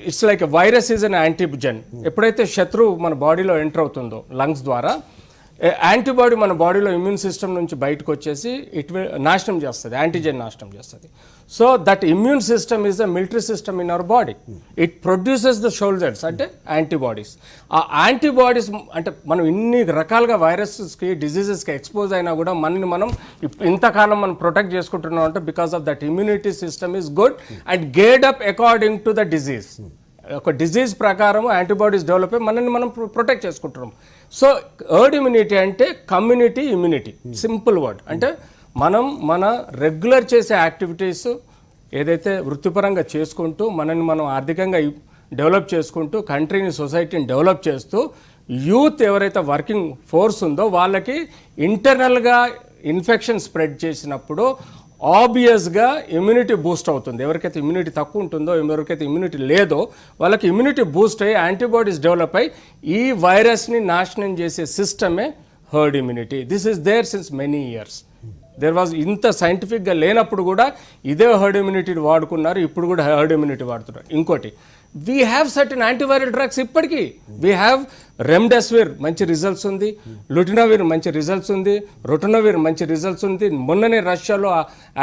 it's like virus is an antigen. ఎప్పుడైతే శత్రువు మన బాడీలో ఎంటర్ అవుతుందో లంగ్స్ ద్వారా, యాంటీబాడీ మన బాడీలో ఇమ్యూన్ సిస్టమ్ నుంచి బయటకు వచ్చేసి నాశనం చేస్తుంది, యాంటీజెన్ నాశనం చేస్తుంది. So that immune system is the military system in our body. It produces the soldiers, అంటే యాంటీబాడీస్. ఆ యాంటీబాడీస్ అంటే మనం ఇన్ని రకాలుగా వైరస్కి, డిజీజెస్కి ఎక్స్పోజ్ అయినా కూడా మనని మనం ఇంతకాలం మనం ప్రొటెక్ట్ చేసుకుంటున్నాం అంటే because of that immunity system is good and గేడ్ up according to the disease. ఒక డిజీజ్ ప్రకారం యాంటీబాడీస్ డెవలప్ అయ్యి మనల్ని మనం ప్రొటెక్ట్ చేసుకుంటున్నాం. సో హర్డ్ ఇమ్యూనిటీ అంటే కమ్యూనిటీ ఇమ్యూనిటీ, సింపుల్ వర్డ్. అంటే మనం మన రెగ్యులర్ చేసే యాక్టివిటీస్ ఏదైతే వృత్తిపరంగా చేసుకుంటూ మనని మనం ఆర్థికంగా డెవలప్ చేసుకుంటూ కంట్రీని, సొసైటీని డెవలప్ చేస్తూ యూత్ ఎవరైతే వర్కింగ్ ఫోర్స్ ఉందో వాళ్ళకి ఇంటర్నల్గా ఇన్ఫెక్షన్ స్ప్రెడ్ చేసినప్పుడు ఆబ్వియస్గా ఇమ్యూనిటీ బూస్ట్ అవుతుంది. ఎవరికైతే ఇమ్యూనిటీ తక్కువ ఉంటుందో, ఎవరికైతే ఇమ్యూనిటీ లేదో వాళ్ళకి ఇమ్యూనిటీ బూస్ట్ అయ్యి యాంటీబాడీస్ డెవలప్ అయ్యి ఈ వైరస్ని నాశనం చేసే సిస్టమే herd immunity. This is there since many years. There was ఇంత సైంటిఫిక్గా లేనప్పుడు కూడా ఇదే హర్డ్ ఇమ్యూనిటీ వాడుకున్నారు, ఇప్పుడు కూడా హర్డ్ ఇమ్యూనిటీ వాడుతున్నారు. ఇంకోటి, we have certain antiviral drugs. ఇప్పటికీ వీ హ్యావ్ రెమ్డెసివిర్ మంచి రిజల్ట్స్ ఉంది, లుటినవిర్ మంచి రిజల్ట్స్ ఉంది, రొటనవిర్ మంచి రిజల్ట్స్ ఉంది. మొన్ననే రష్యాలో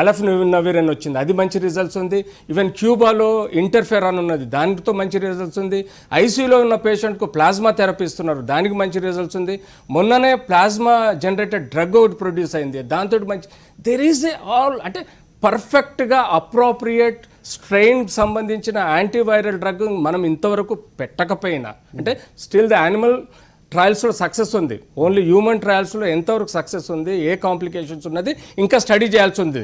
అలఫ్నవిర్ అని వచ్చింది, అది మంచి రిజల్ట్స్ ఉంది. ఈవెన్ క్యూబాలో ఇంటర్ఫెరాన్ ఉన్నది, దానితో మంచి రిజల్ట్స్ ఉంది. ఐసీయూలో ఉన్న పేషెంట్కు ప్లాస్మా థెరపీ ఇస్తున్నారు, దానికి మంచి రిజల్ట్స్ ఉంది. మొన్ననే ప్లాస్మా జనరేటెడ్ డ్రగ్ ఒకటి ప్రొడ్యూస్ అయింది, దాంతో మంచి. దెర్ ఈజ్ ఆల్ అంటే పర్ఫెక్ట్గా అప్రోప్రియేట్ స్ట్రెయిన్కి సంబంధించిన యాంటీవైరల్ డ్రగ్ మనం ఇంతవరకు పెట్టకపోయినా, అంటే స్టిల్ ద యానిమల్ ట్రయల్స్లో సక్సెస్ ఉంది, ఓన్లీ హ్యూమన్ ట్రయల్స్లో ఎంతవరకు సక్సెస్ ఉంది, ఏ కాంప్లికేషన్స్ ఉన్నది ఇంకా స్టడీ చేయాల్సి ఉంది.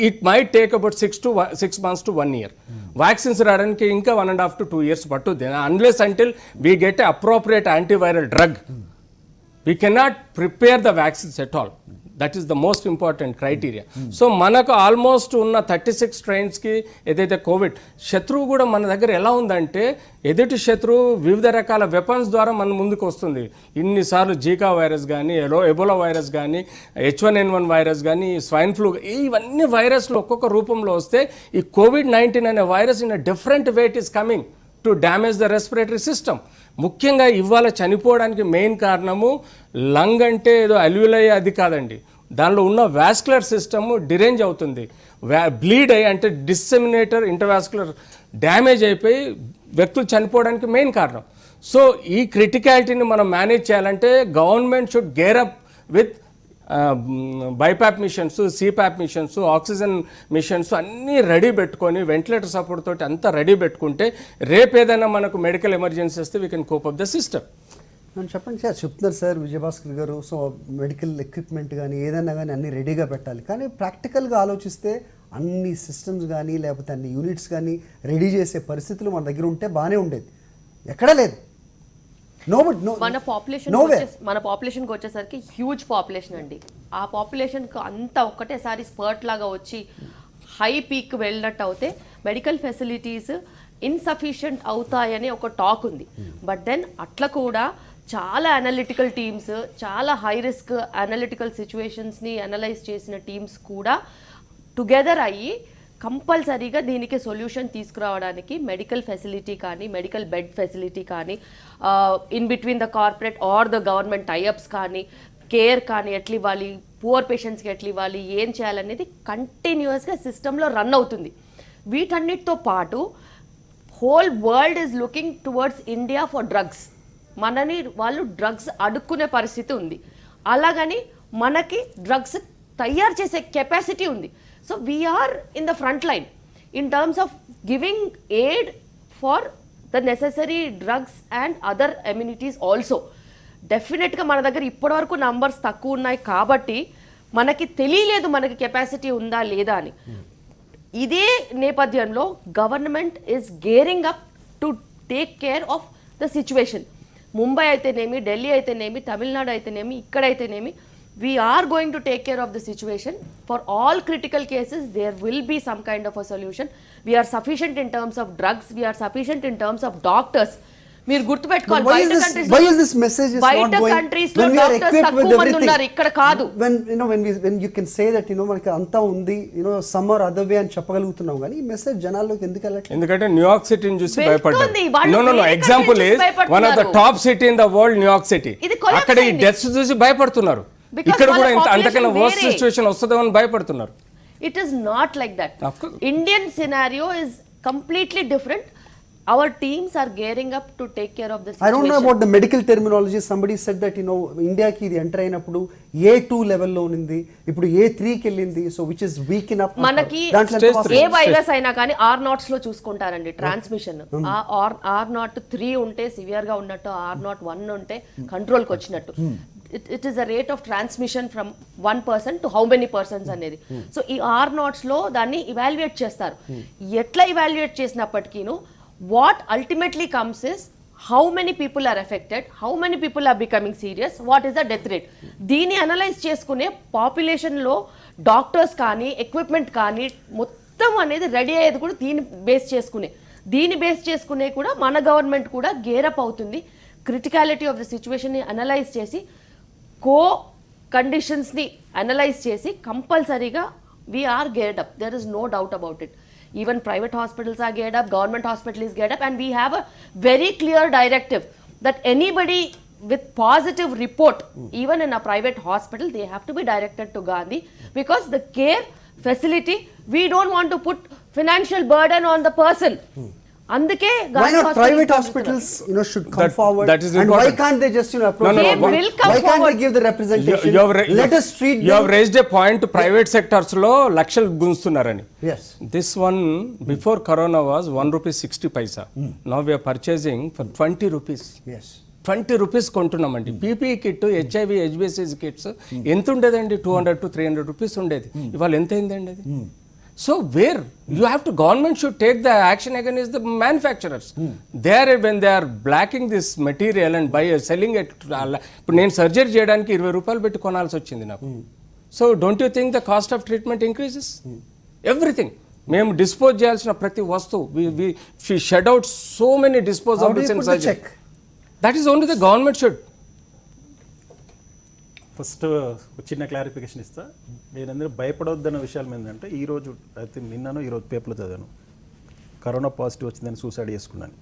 It might take about 6 months to 1 year. Vaccines రావడానికి ఇంకా 1.5 to 2 years పట్టుద్ది, unless until we get appropriate antiviral drug. We cannot prepare the vaccines at all. That is the most important criteria. So మనకు almost ఉన్న 36 స్ట్రెయిన్స్కి ఏదైతే Covid శత్రువు కూడా మన దగ్గర ఎలా ఉందంటే ఎదుటి శత్రువు వివిధ రకాల వెపన్స్ ద్వారా మన ముందుకు వస్తుంది. ఇన్నిసార్లు జీకా వైరస్ కానీ ఎబోలా వైరస్ కానీ H1N1 వైరస్ కానీ స్వైన్ ఫ్లూ ఇవన్నీ వైరస్లు ఒక్కొక్క రూపంలో వస్తే ఈ COVID-19 అనే virus in a different way it is coming to damage the respiratory system. ముఖ్యంగా ఇవాళ చనిపోవడానికి మెయిన్ కారణము లంగ్ అంటే ఏదో అల్యూలై అది కాదండి, దానిలో ఉన్న వాస్కులర్ సిస్టమ్ డిరేంజ్ అవుతుంది, బ్లీడ్ అయ్యి అంటే డిస్సెమినేటర్ ఇంటర్వాస్కులర్ డ్యామేజ్ అయిపోయి వ్యక్తులు చనిపోవడానికి మెయిన్ కారణం. సో ఈ క్రిటికాలిటీని మనం మేనేజ్ చేయాలంటే government should gear up with BiPAP machines, CPAP machines, oxygen machines అన్నీ రెడీ పెట్టుకొని వెంటిలేటర్ సపోర్ట్ తోటి అంతా రెడీ పెట్టుకుంటే రేపు ఏదైనా మనకు మెడికల్ ఎమర్జెన్సీ వస్తే we can cope up the system. నన్ను చెప్పండి సార్, చెప్తున్నారు సార్ విజయభాస్కర్ గారు. సో మెడికల్ ఎక్విప్మెంట్ కానీ ఏదైనా కానీ అన్నీ రెడీగా పెట్టాలి, కానీ ప్రాక్టికల్గా ఆలోచిస్తే అన్ని సిస్టమ్స్ కానీ లేకపోతే అన్ని యూనిట్స్ కానీ రెడీ చేసే పరిస్థితులు మన దగ్గర ఉంటే బాగానే ఉండేది. ఎక్కడా లేదు. మన పాపులేషన్కి వచ్చేసరికి హ్యూజ్ పాపులేషన్ అండి. ఆ పాపులేషన్కి అంతా ఒక్కటేసారి స్పర్ట్ లాగా వచ్చి హై పీక్ వెళ్ళినట్టు అవుతే మెడికల్ ఫెసిలిటీస్ ఇన్సఫిషియంట్ అవుతాయని ఒక టాక్ ఉంది. బట్ దెన్ అట్లా కూడా చాలా అనలిటికల్ టీమ్స్, చాలా హై రిస్క్ అనలిటికల్ సిచ్యువేషన్స్ని అనలైజ్ చేసిన టీమ్స్ కూడా టుగెదర్ అయ్యి కంపల్సరీగా దీనికి సొల్యూషన్ తీసుకురావడానికి మెడికల్ ఫెసిలిటీ కానీ మెడికల్ బెడ్ ఫెసిలిటీ కానీ in between the corporate are the government tie-ups కానీ కేర్ కానీ ఎట్లా ఇవ్వాలి, పువర్ పేషెంట్స్కి ఎట్లా ఇవ్వాలి, ఏం చేయాలనేది కంటిన్యూస్గా సిస్టంలో రన్ అవుతుంది. వీటన్నిటితో పాటు whole world is looking towards India for drugs. మనని వాళ్ళు డ్రగ్స్ అడుక్కునే పరిస్థితి ఉంది, అలాగని మనకి డ్రగ్స్ తయారు చేసే కెపాసిటీ ఉంది. So we are in the front line in terms of giving aid for the necessary drugs and other amenities also. డెఫినెట్గా మన దగ్గర ఇప్పటివరకు నంబర్స్ తక్కువ ఉన్నాయి కాబట్టి మనకి తెలియలేదు మనకి కెపాసిటీ ఉందా లేదా అని. ఇదే నేపథ్యంలో government is gearing up to take care of the situation. Mumbai అయితేనేమి, ఢిల్లీ అయితేనేమి, తమిళనాడు అయితేనేమి, ఇక్కడైతేనేమి, we are going to take care of the situation. For all critical cases there will be some kind of a solution. We are sufficient in terms of drugs, we are sufficient in terms of doctors. మీరు గుర్తుపెట్టుకోవాలి, బయట countries లో doctors తక్కువ మంది ఉన్నారు, ఇక్కడ కాదు. when you can say that మనకి అంతా ఉంది, some or other way అని చెప్పగలుగుతున్నాం, కానీ ఈ మెసేజ్ జనాల్లోకి ఎందుకు వెళ్ళట్లేదు? ఎందుకంటే న్యూయార్క్ సిటీని చూసి భయపడ్డారు. No example is one of the top city in the world New York city. అక్కడ ఈ డెత్స్ చూసి భయపడుతున్నారు. ఇక్కడ కూడా అంతకన్నా వర్స్ట్ సిచ్యువేషన్ వస్తుందో అని భయపడుతున్నారు. It is not like that. Indian scenario is completely different. Our teams are gearing up to take care of the situation. I don't know about the medical terminology. Somebody said that India ki ఇది enter అయినప్పుడు A2 level లో ఉంది, ఇప్పుడు A3 కి వెళ్ళింది. So which is weak enough. మనకి ఏ virus అయినా కానీ R0s లో చూసుకుంటారండి ట్రాన్స్మిషన్. R03 ఉంటే సివియర్ గా ఉన్నట్టు, R01 ఉంటే కంట్రోల్ కి వచ్చినట్టు. It is a rate of transmission from one person to how many persons అనేది. సో ఈ R0s లో దాన్ని ఇవాల్యుయేట్ చేస్తారు. ఎట్లా evaluate చేసినప్పటికీను what ultimately comes is how many people are affected, how many people are becoming serious, what is the death rate. దీన్ని analyse చేసుకునే పాపులేషన్లో doctors కానీ equipment కానీ మొత్తం అనేది రెడీ అయ్యేది కూడా దీన్ని బేస్ చేసుకునే కూడా మన గవర్నమెంట్ కూడా గేరప్ అవుతుంది. క్రిటికాలిటీ ఆఫ్ ద సిచ్యువేషన్ని అనలైజ్ చేసి కండిషన్స్ని అనలైజ్ చేసి కంపల్సరీగా we're geared up. There is no doubt about it. Even private hospitals are geared up, government hospital is geared up, and we have a very clear directive that anybody with positive report, even in a private hospital, they have to be directed to Gandhi, because the care facility, we don't want to put financial burden on the person. అందుకే why not private hospitals should come forward, and why can't they just approach? Why can't they give the representation? Let us treat you have raised a point. Private sectors lo lakshal gunstunnarani. Yes, this one before corona was 1 rupee 60 paisa. Now we are purchasing for 20 rupees. Yes, 20 rupees కొంటున్నామండి. PPE kit, HIV HBSC kits ఎంత ఉండేదండి? 200 to 300 rupees ఉండేది. ఇవాళ ఎంత అయిందండి అది? So where you have to, government should take the action against the manufacturers. There when they are blacking this material and selling it, ఇప్పుడు నేను సర్జరీ చేయడానికి 20 రూపాయలు పెట్టి కొనాల్సి వచ్చింది నాకు. So don't you think the cost of treatment increases? Everything మేము dispose చేయాల్సిన ప్రతి వస్తువు, we shed out so many disposables in surgery. That is only the government should. First చిన్న క్లారిఫికేషన్ ఇస్తా. నేనందరూ భయపడవద్దన్న విషయాలు ఏంటంటే, ఈరోజు అయితే నిన్నను ఈరోజు పేపర్లో చదివాను, కరోనా పాజిటివ్ వచ్చిందని సూసైడ్ చేసుకున్నాను.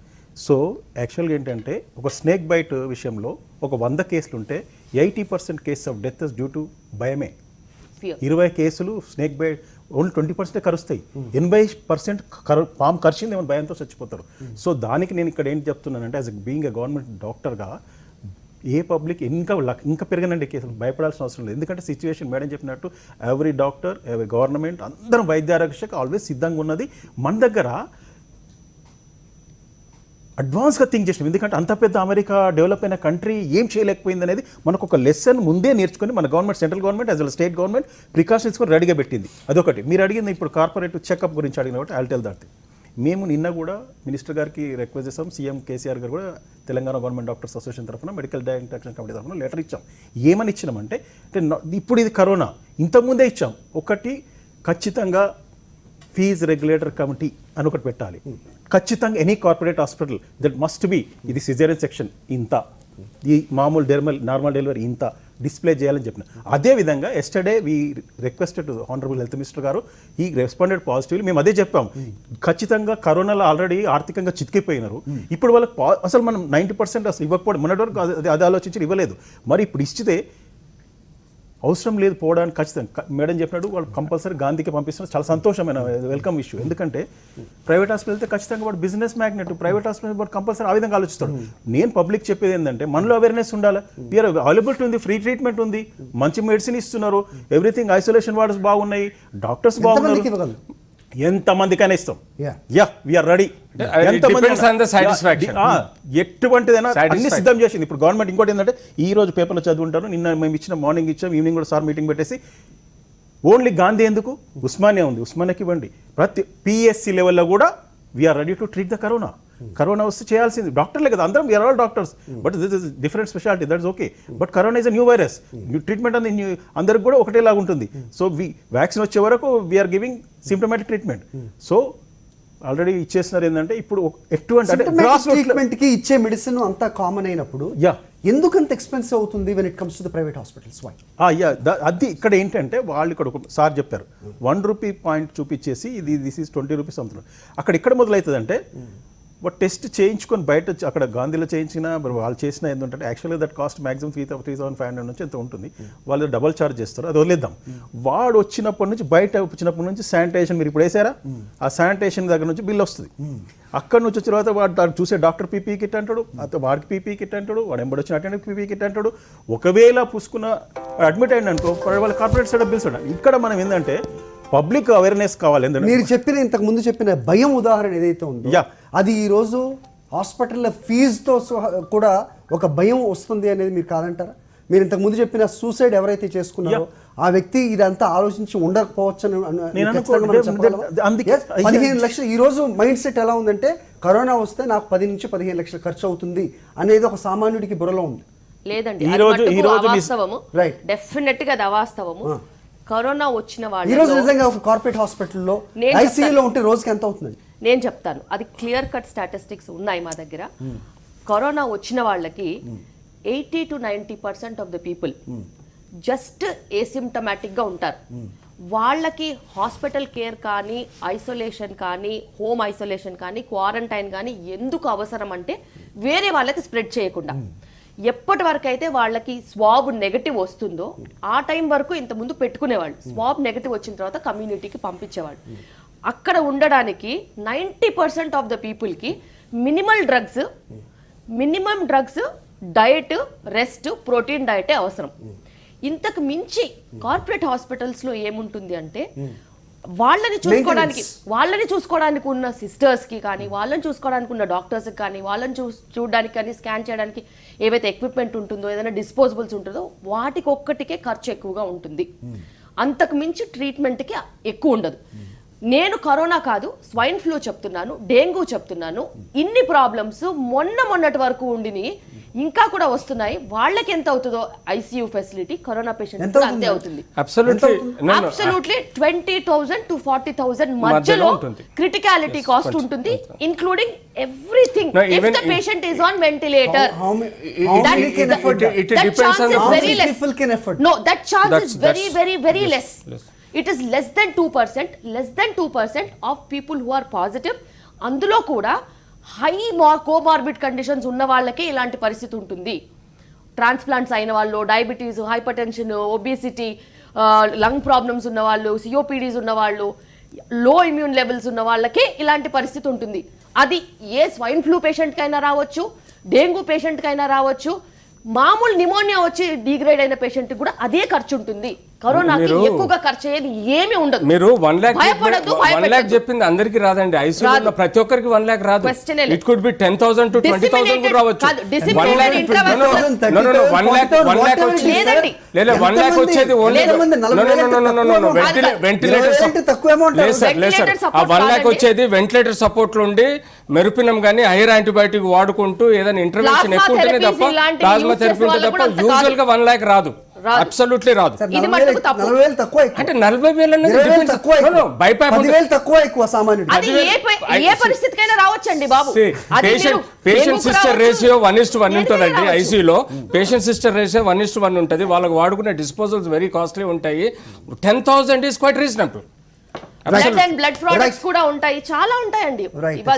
సో యాక్చువల్గా ఏంటంటే, ఒక స్నేక్ బైట్ విషయంలో ఒక 100 కేసులు ఉంటే 80% cases of death due to భయమే. 20 కేసులు స్నేక్ బైట్, ఓన్లీ 20% కరుస్తాయి. 80% పాము కరిచింది ఏమైనా భయంతో చచ్చిపోతారు. సో దానికి నేను ఇక్కడ ఏంటి చెప్తున్నానంటే, యాజ్ బీయింగ్ ఎ గవర్నమెంట్ డాక్టర్గా, ఏ పబ్లిక్ ఇంకా పెరగనండి కేసులు, భయపడాల్సిన అవసరం లేదు. ఎందుకంటే సిచ్యువేషన్ మేడం చెప్పినట్టు ఎవ్రీ డాక్టర్, ఎవ్రీ గవర్నమెంట్ అందరం వైద్య ఆరోగ్య శాఖ ఆల్వేస్ సిద్ధంగా ఉన్నది. మన దగ్గర అడ్వాన్స్గా థింక్ చేసినాం. ఎందుకంటే అంత పెద్ద అమెరికా డెవలప్ అయిన కంట్రీ ఏం చేయలేకపోయింది అనేది మనకు ఒక లెసన్ ముందే నేర్చుకొని మన government, central government as well state government precautions కూడా రెడీగా పెట్టింది. అదొకటి. మీరు అడిగింది ఇప్పుడు కార్పొరేట్ చెకప్ గురించి అడిగిన కాబట్టి ఐల్ టెల్ దట్. మేము నిన్న కూడా మినిస్టర్ గారికి రిక్వెస్ట్ చేసాం. సీఎం కేసీఆర్ గారు కూడా తెలంగాణ గవర్నమెంట్ డాక్టర్స్ అసోసియేషన్ తరఫున, మెడికల్ డైరెక్టర్ యాక్షన్ కమిటీ తరఫున లెటర్ ఇచ్చాం. ఏమని ఇచ్చినామంటే, ఇప్పుడు ఇది కరోనా, ఇంతకుముందే ఇచ్చాం. ఒకటి, ఖచ్చితంగా ఫీజ్ రెగ్యులేటర్ కమిటీ అని ఒకటి పెట్టాలి. ఖచ్చితంగా any corporate hospital that must be, ఇది సిజేరియన్ సెక్షన్ ఇంత, ఈ మామూలు నార్మల్ డెలివరీ ఇంత డిస్ప్లే చేయాలని చెప్పిన. అదేవిధంగా yesterday we requested honourable health minister గారు, ఈ రెస్పాండెడ్ పాజిటివ్లీ. మేము అదే చెప్పాం, ఖచ్చితంగా కరోనాలో ఆల్రెడీ ఆర్థికంగా చితికిపోయినారు. ఇప్పుడు వాళ్ళకి అసలు మనం 90% అసలు ఇవ్వకపోవడం, మొన్నటి వరకు అది ఆలోచించి ఇవ్వలేదు. మరి ఇప్పుడు ఇచ్చితే అవసరం లేదు పోవడానికి. ఖచ్చితంగా మేడం చెప్పినట్టు వాళ్ళు కంపల్సరీ గాంధీకి పంపిస్తున్నారు. చాలా సంతోషమైన వెల్కమ్ ఇష్యూ. ఎందుకంటే ప్రైవేట్ హాస్పిటల్ అయితే ఖచ్చితంగా వాడు బిజినెస్ మ్యాగ్నెట్, ప్రైవేట్ హాస్పిటల్ వాడు కంపల్సరీ ఆ విధంగా ఆలోచిస్తాడు. నేను పబ్లిక్ చెప్పేది ఏంటంటే, మనలో అవేర్నెస్ ఉండాలి. వీఆర్ అవైలబిలిటీ ఉంది, ఫ్రీ ట్రీట్మెంట్ ఉంది, మంచి మెడిసిన్ ఇస్తున్నారు, ఎవ్రీథింగ్, ఐసోలేషన్ వార్డ్స్ బాగున్నాయి, డాక్టర్స్ బాగున్నారు, ఎంతమందికైనా ఇస్తాం. We are ready. ఎటువంటిదైనా అన్ని సిద్ధం చేసింది. ఇప్పుడు గవర్నమెంట్ ఇంకోటి ఏంటంటే, ఈ రోజు పేపర్లో చదువుంటారు, నిన్న మేము ఇచ్చిన మార్నింగ్ ఇచ్చాం, ఈవినింగ్ కూడా సార్ మీటింగ్ పెట్టేసి, ఓన్లీ గాంధీ ఎందుకు, ఉస్మానియా ఉంది, ఉస్మానియాకి ఇవ్వండి. ప్రతి పిఎస్సి లెవెల్లో కూడా we are ready to treat the corona. Corona వస్తే చేయాల్సింది డాక్టర్లే కదా, అందరం we are all doctors, but this is different speciality, that's okay. But corona is a new virus, treatment అనేది అందరికి కూడా ఒకటేలాగా ఉంటుంది. సో వ్యాక్సిన్ వచ్చే వరకు we are giving symptomatic treatment. So already ఇచ్చేస్తున్నారు. ఏంటంటే ఇప్పుడు ఎటువంటి ట్రీట్మెంట్ కి ఇచ్చే మెడిసిన్ అంతా కామన్ అయినప్పుడు ఎందుకు అంత ఎక్స్పెన్సివ్ అవుతుంది when it comes to the private hospitals? అది ఇక్కడ ఏంటంటే, వాళ్ళు ఇక్కడ ఒక సార్ చెప్పారు, 1 రూపీ పాయింట్ చూపించేసి ఇది దిస్ ఈస్ 20 రూపీస్ అమ్ముతున్నారు. అక్కడ ఇక్కడ మొదలవుతుంది అంటే, బట్ టెస్ట్ చేయించుకొని బయట అక్కడ గాంధీలో చేయించిన వాళ్ళు చేసిన ఏంటంటే, యాక్చువల్గా దట్ కాస్ట్ మాక్సిమం 3,500 నుంచి ఎంత ఉంటుంది. వాళ్ళు డబల్ ఛార్జ్ చేస్తారు, అది వదిలేద్దాం. వాడు వచ్చినప్పటి నుంచి, బయట వచ్చినప్పటి నుంచి శానిటైజేషన్, మీరు ఇప్పుడు వేసారా, ఆ శానిటైజేషన్ దగ్గర నుంచి బిల్ వస్తుంది. అక్కడ నుంచి వచ్చిన తర్వాత వాడు చూసే డాక్టర్ పీపీ కిట్ అంటాడు, వాడికి పీపీ కిట్ అంటాడు, వాడు ఎంబడి వచ్చిన అటెండెంట్ పీపీ కిట్ అంటాడు. ఒకవేళ పూసుకున్న అడ్మిట్ అయింది అనుకో, వాళ్ళ కార్పొరేట్ సైడ్ బిల్స్ ఉంటాయి. ఇక్కడ మనం ఏంటంటే, పబ్లిక్ అవేర్నెస్ కావాలి. మీరు చెప్పిన ఇంతకు ముందు చెప్పిన భయం ఉదాహరణ ఏదైతే ఉందో, అది ఈ రోజు హాస్పిటల్ ఫీజుతో కూడా ఒక భయం వస్తుంది అనేది మీరు కాదంటారా? మీరు ఇంతకు ముందు చెప్పిన సూసైడ్ ఎవరైతే చేసుకున్నారో ఆ వ్యక్తి ఇదంతా ఆలోచించి ఉండకపోవచ్చు. 15 లక్షలు ఈ రోజు మైండ్ సెట్ ఎలా ఉందంటే, కరోనా వస్తే నాకు 10 నుంచి 15 లక్షలు ఖర్చు అవుతుంది అనేది ఒక సామాన్యుడికి బుర్రలో ఉంది. లేదండి, రైట్, డెఫినెట్ గా అది అవాస్తవము. కరోనా వచ్చిన వాళ్ళు ఈ రోజు నిజంగా ఒక కార్పొరేట్ హాస్పిటల్లో ఐసీయూలో ఉంటే రోజుకి ఎంత అవుతుందండి? నేను చెప్తాను, అది క్లియర్ కట్ స్టాటిస్టిక్స్ ఉన్నాయి మా దగ్గర. కరోనా వచ్చిన వాళ్ళకి 80 to 90% of the people just asymptomatic గా ఉంటారు. వాళ్ళకి హాస్పిటల్ కేర్ కానీ, ఐసోలేషన్ కానీ, హోమ్ ఐసోలేషన్ కానీ, క్వారంటైన్ కానీ ఎందుకు అవసరం అంటే, వేరే వాళ్ళకి స్ప్రెడ్ చేయకుండా. ఎప్పటి వరకు అయితే వాళ్ళకి స్వాబ్ నెగటివ్ వస్తుందో ఆ టైం వరకు ఇంతకుముందు పెట్టుకునేవాళ్ళు. స్వాబ్ నెగటివ్ వచ్చిన తర్వాత కమ్యూనిటీకి పంపించేవాళ్ళు. అక్కడ ఉండడానికి 90% ఆఫ్ ద పీపుల్కి minimum drugs, diet, rest, protein డయటే అవసరం. ఇంతకు మించి కార్పొరేట్ హాస్పిటల్స్లో ఏముంటుంది అంటే, వాళ్ళని చూసుకోవడానికి ఉన్న సిస్టర్స్కి కానీ, వాళ్ళని చూసుకోవడానికి ఉన్న డాక్టర్స్కి కానీ, వాళ్ళని చూడడానికి కానీ, స్కాన్ చేయడానికి ఏవైతే ఎక్విప్మెంట్ ఉంటుందో, ఏదైనా డిస్పోజబుల్స్ ఉంటుందో, వాటికి ఒక్కటికే ఖర్చు ఎక్కువగా ఉంటుంది. అంతకు మించి ట్రీట్మెంట్కి ఎక్కువ ఉండదు. నేను కరోనా కాదు స్వైన్ ఫ్లూ చెప్తున్నాను, డెంగ్యూ చెప్తున్నాను, ఇన్ని ప్రాబ్లమ్స్ మొన్నటి వరకు ఉండిని ఇంకా కూడా వస్తున్నాయి. వాళ్ళకి ఎంత అవుతుందో ఐసీయూ ఫెసిలిటీ కరోనా పేషెంట్ అంతే అవుతుంది. అబ్సల్యూట్లీ 20,000 to 40,000 మధ్యలో క్రిటికాలిటీ కాస్ట్ ఉంటుంది, including everything. If the patient is on ventilator, that chance is very less. No, that chance is very less. It is less than 2% of people who are positive. అందులో కూడా high comorbid conditions ఉన్న వాళ్ళకే ఇలాంటి పరిస్థితి ఉంటుంది. Transplants అయిన వాళ్ళు, diabetes, hyper tension, obesity, lung problems ఉన్న వాళ్ళు, సిఓపిడీస్ ఉన్న వాళ్ళు, లో ఇమ్యూన్ లెవెల్స్ ఉన్న వాళ్ళకే ఇలాంటి పరిస్థితి ఉంటుంది. అది ఏ స్వైన్ ఫ్లూ పేషెంట్కైనా రావచ్చు, డెంగ్యూ పేషెంట్కైనా రావచ్చు, మామూలు నిమోనియా వచ్చి డిగ్రేడ్ అయిన పేషెంట్ కూడా అదే ఖర్చు ఉంటుంది. కరోనాకి ఎక్కువగా ఖర్చు అయ్యేది ఏమీ ఉండదు. మీరు 1 lakh చెప్పింది అందరికి రాదండి. ఐసీయూలో ప్రతి ఒక్కరికి 1 lakh రాదు. ఇట్ కుడ్ బి 10,000 to 20,000 కూడా రావచ్చు. 1 lakh వచ్చేది ఓన్లీ వెంటిలేటర్ వచ్చేది వెంటిలేటర్ సపోర్ట్ ఉండి మెరుపినం గానీ హైర్ యాంటీబయాటిక్ వాడుకుంటూ ఏదైనా ఇంటర్వెన్షన్ ఎక్కువ ఉంటేనే తప్ప, ప్లాస్మా థెరపీ ఉంటే తప్ప యూజువల్ గా 1 lakh రాదు. అబ్సల్యూట్లీ రాదు. అంటే 40,000 అనేది ఏ పరిస్థితికైనా రావచ్చండి బాబు. పేషెంట్ సిస్టర్ రేషియో 1:1 ఉంటుందండి. ఐసీయూలో పేషెంట్ సిస్టర్ రేషియో 1:1 ఉంటుంది. వాళ్ళకి వాడుకునే డిస్పోజల్స్ వెరీ కాస్ట్లీ ఉంటాయి. 10,000 is quite reasonable. Blood products కూడా ఉంటాయి, చాలా ఉంటాయండి,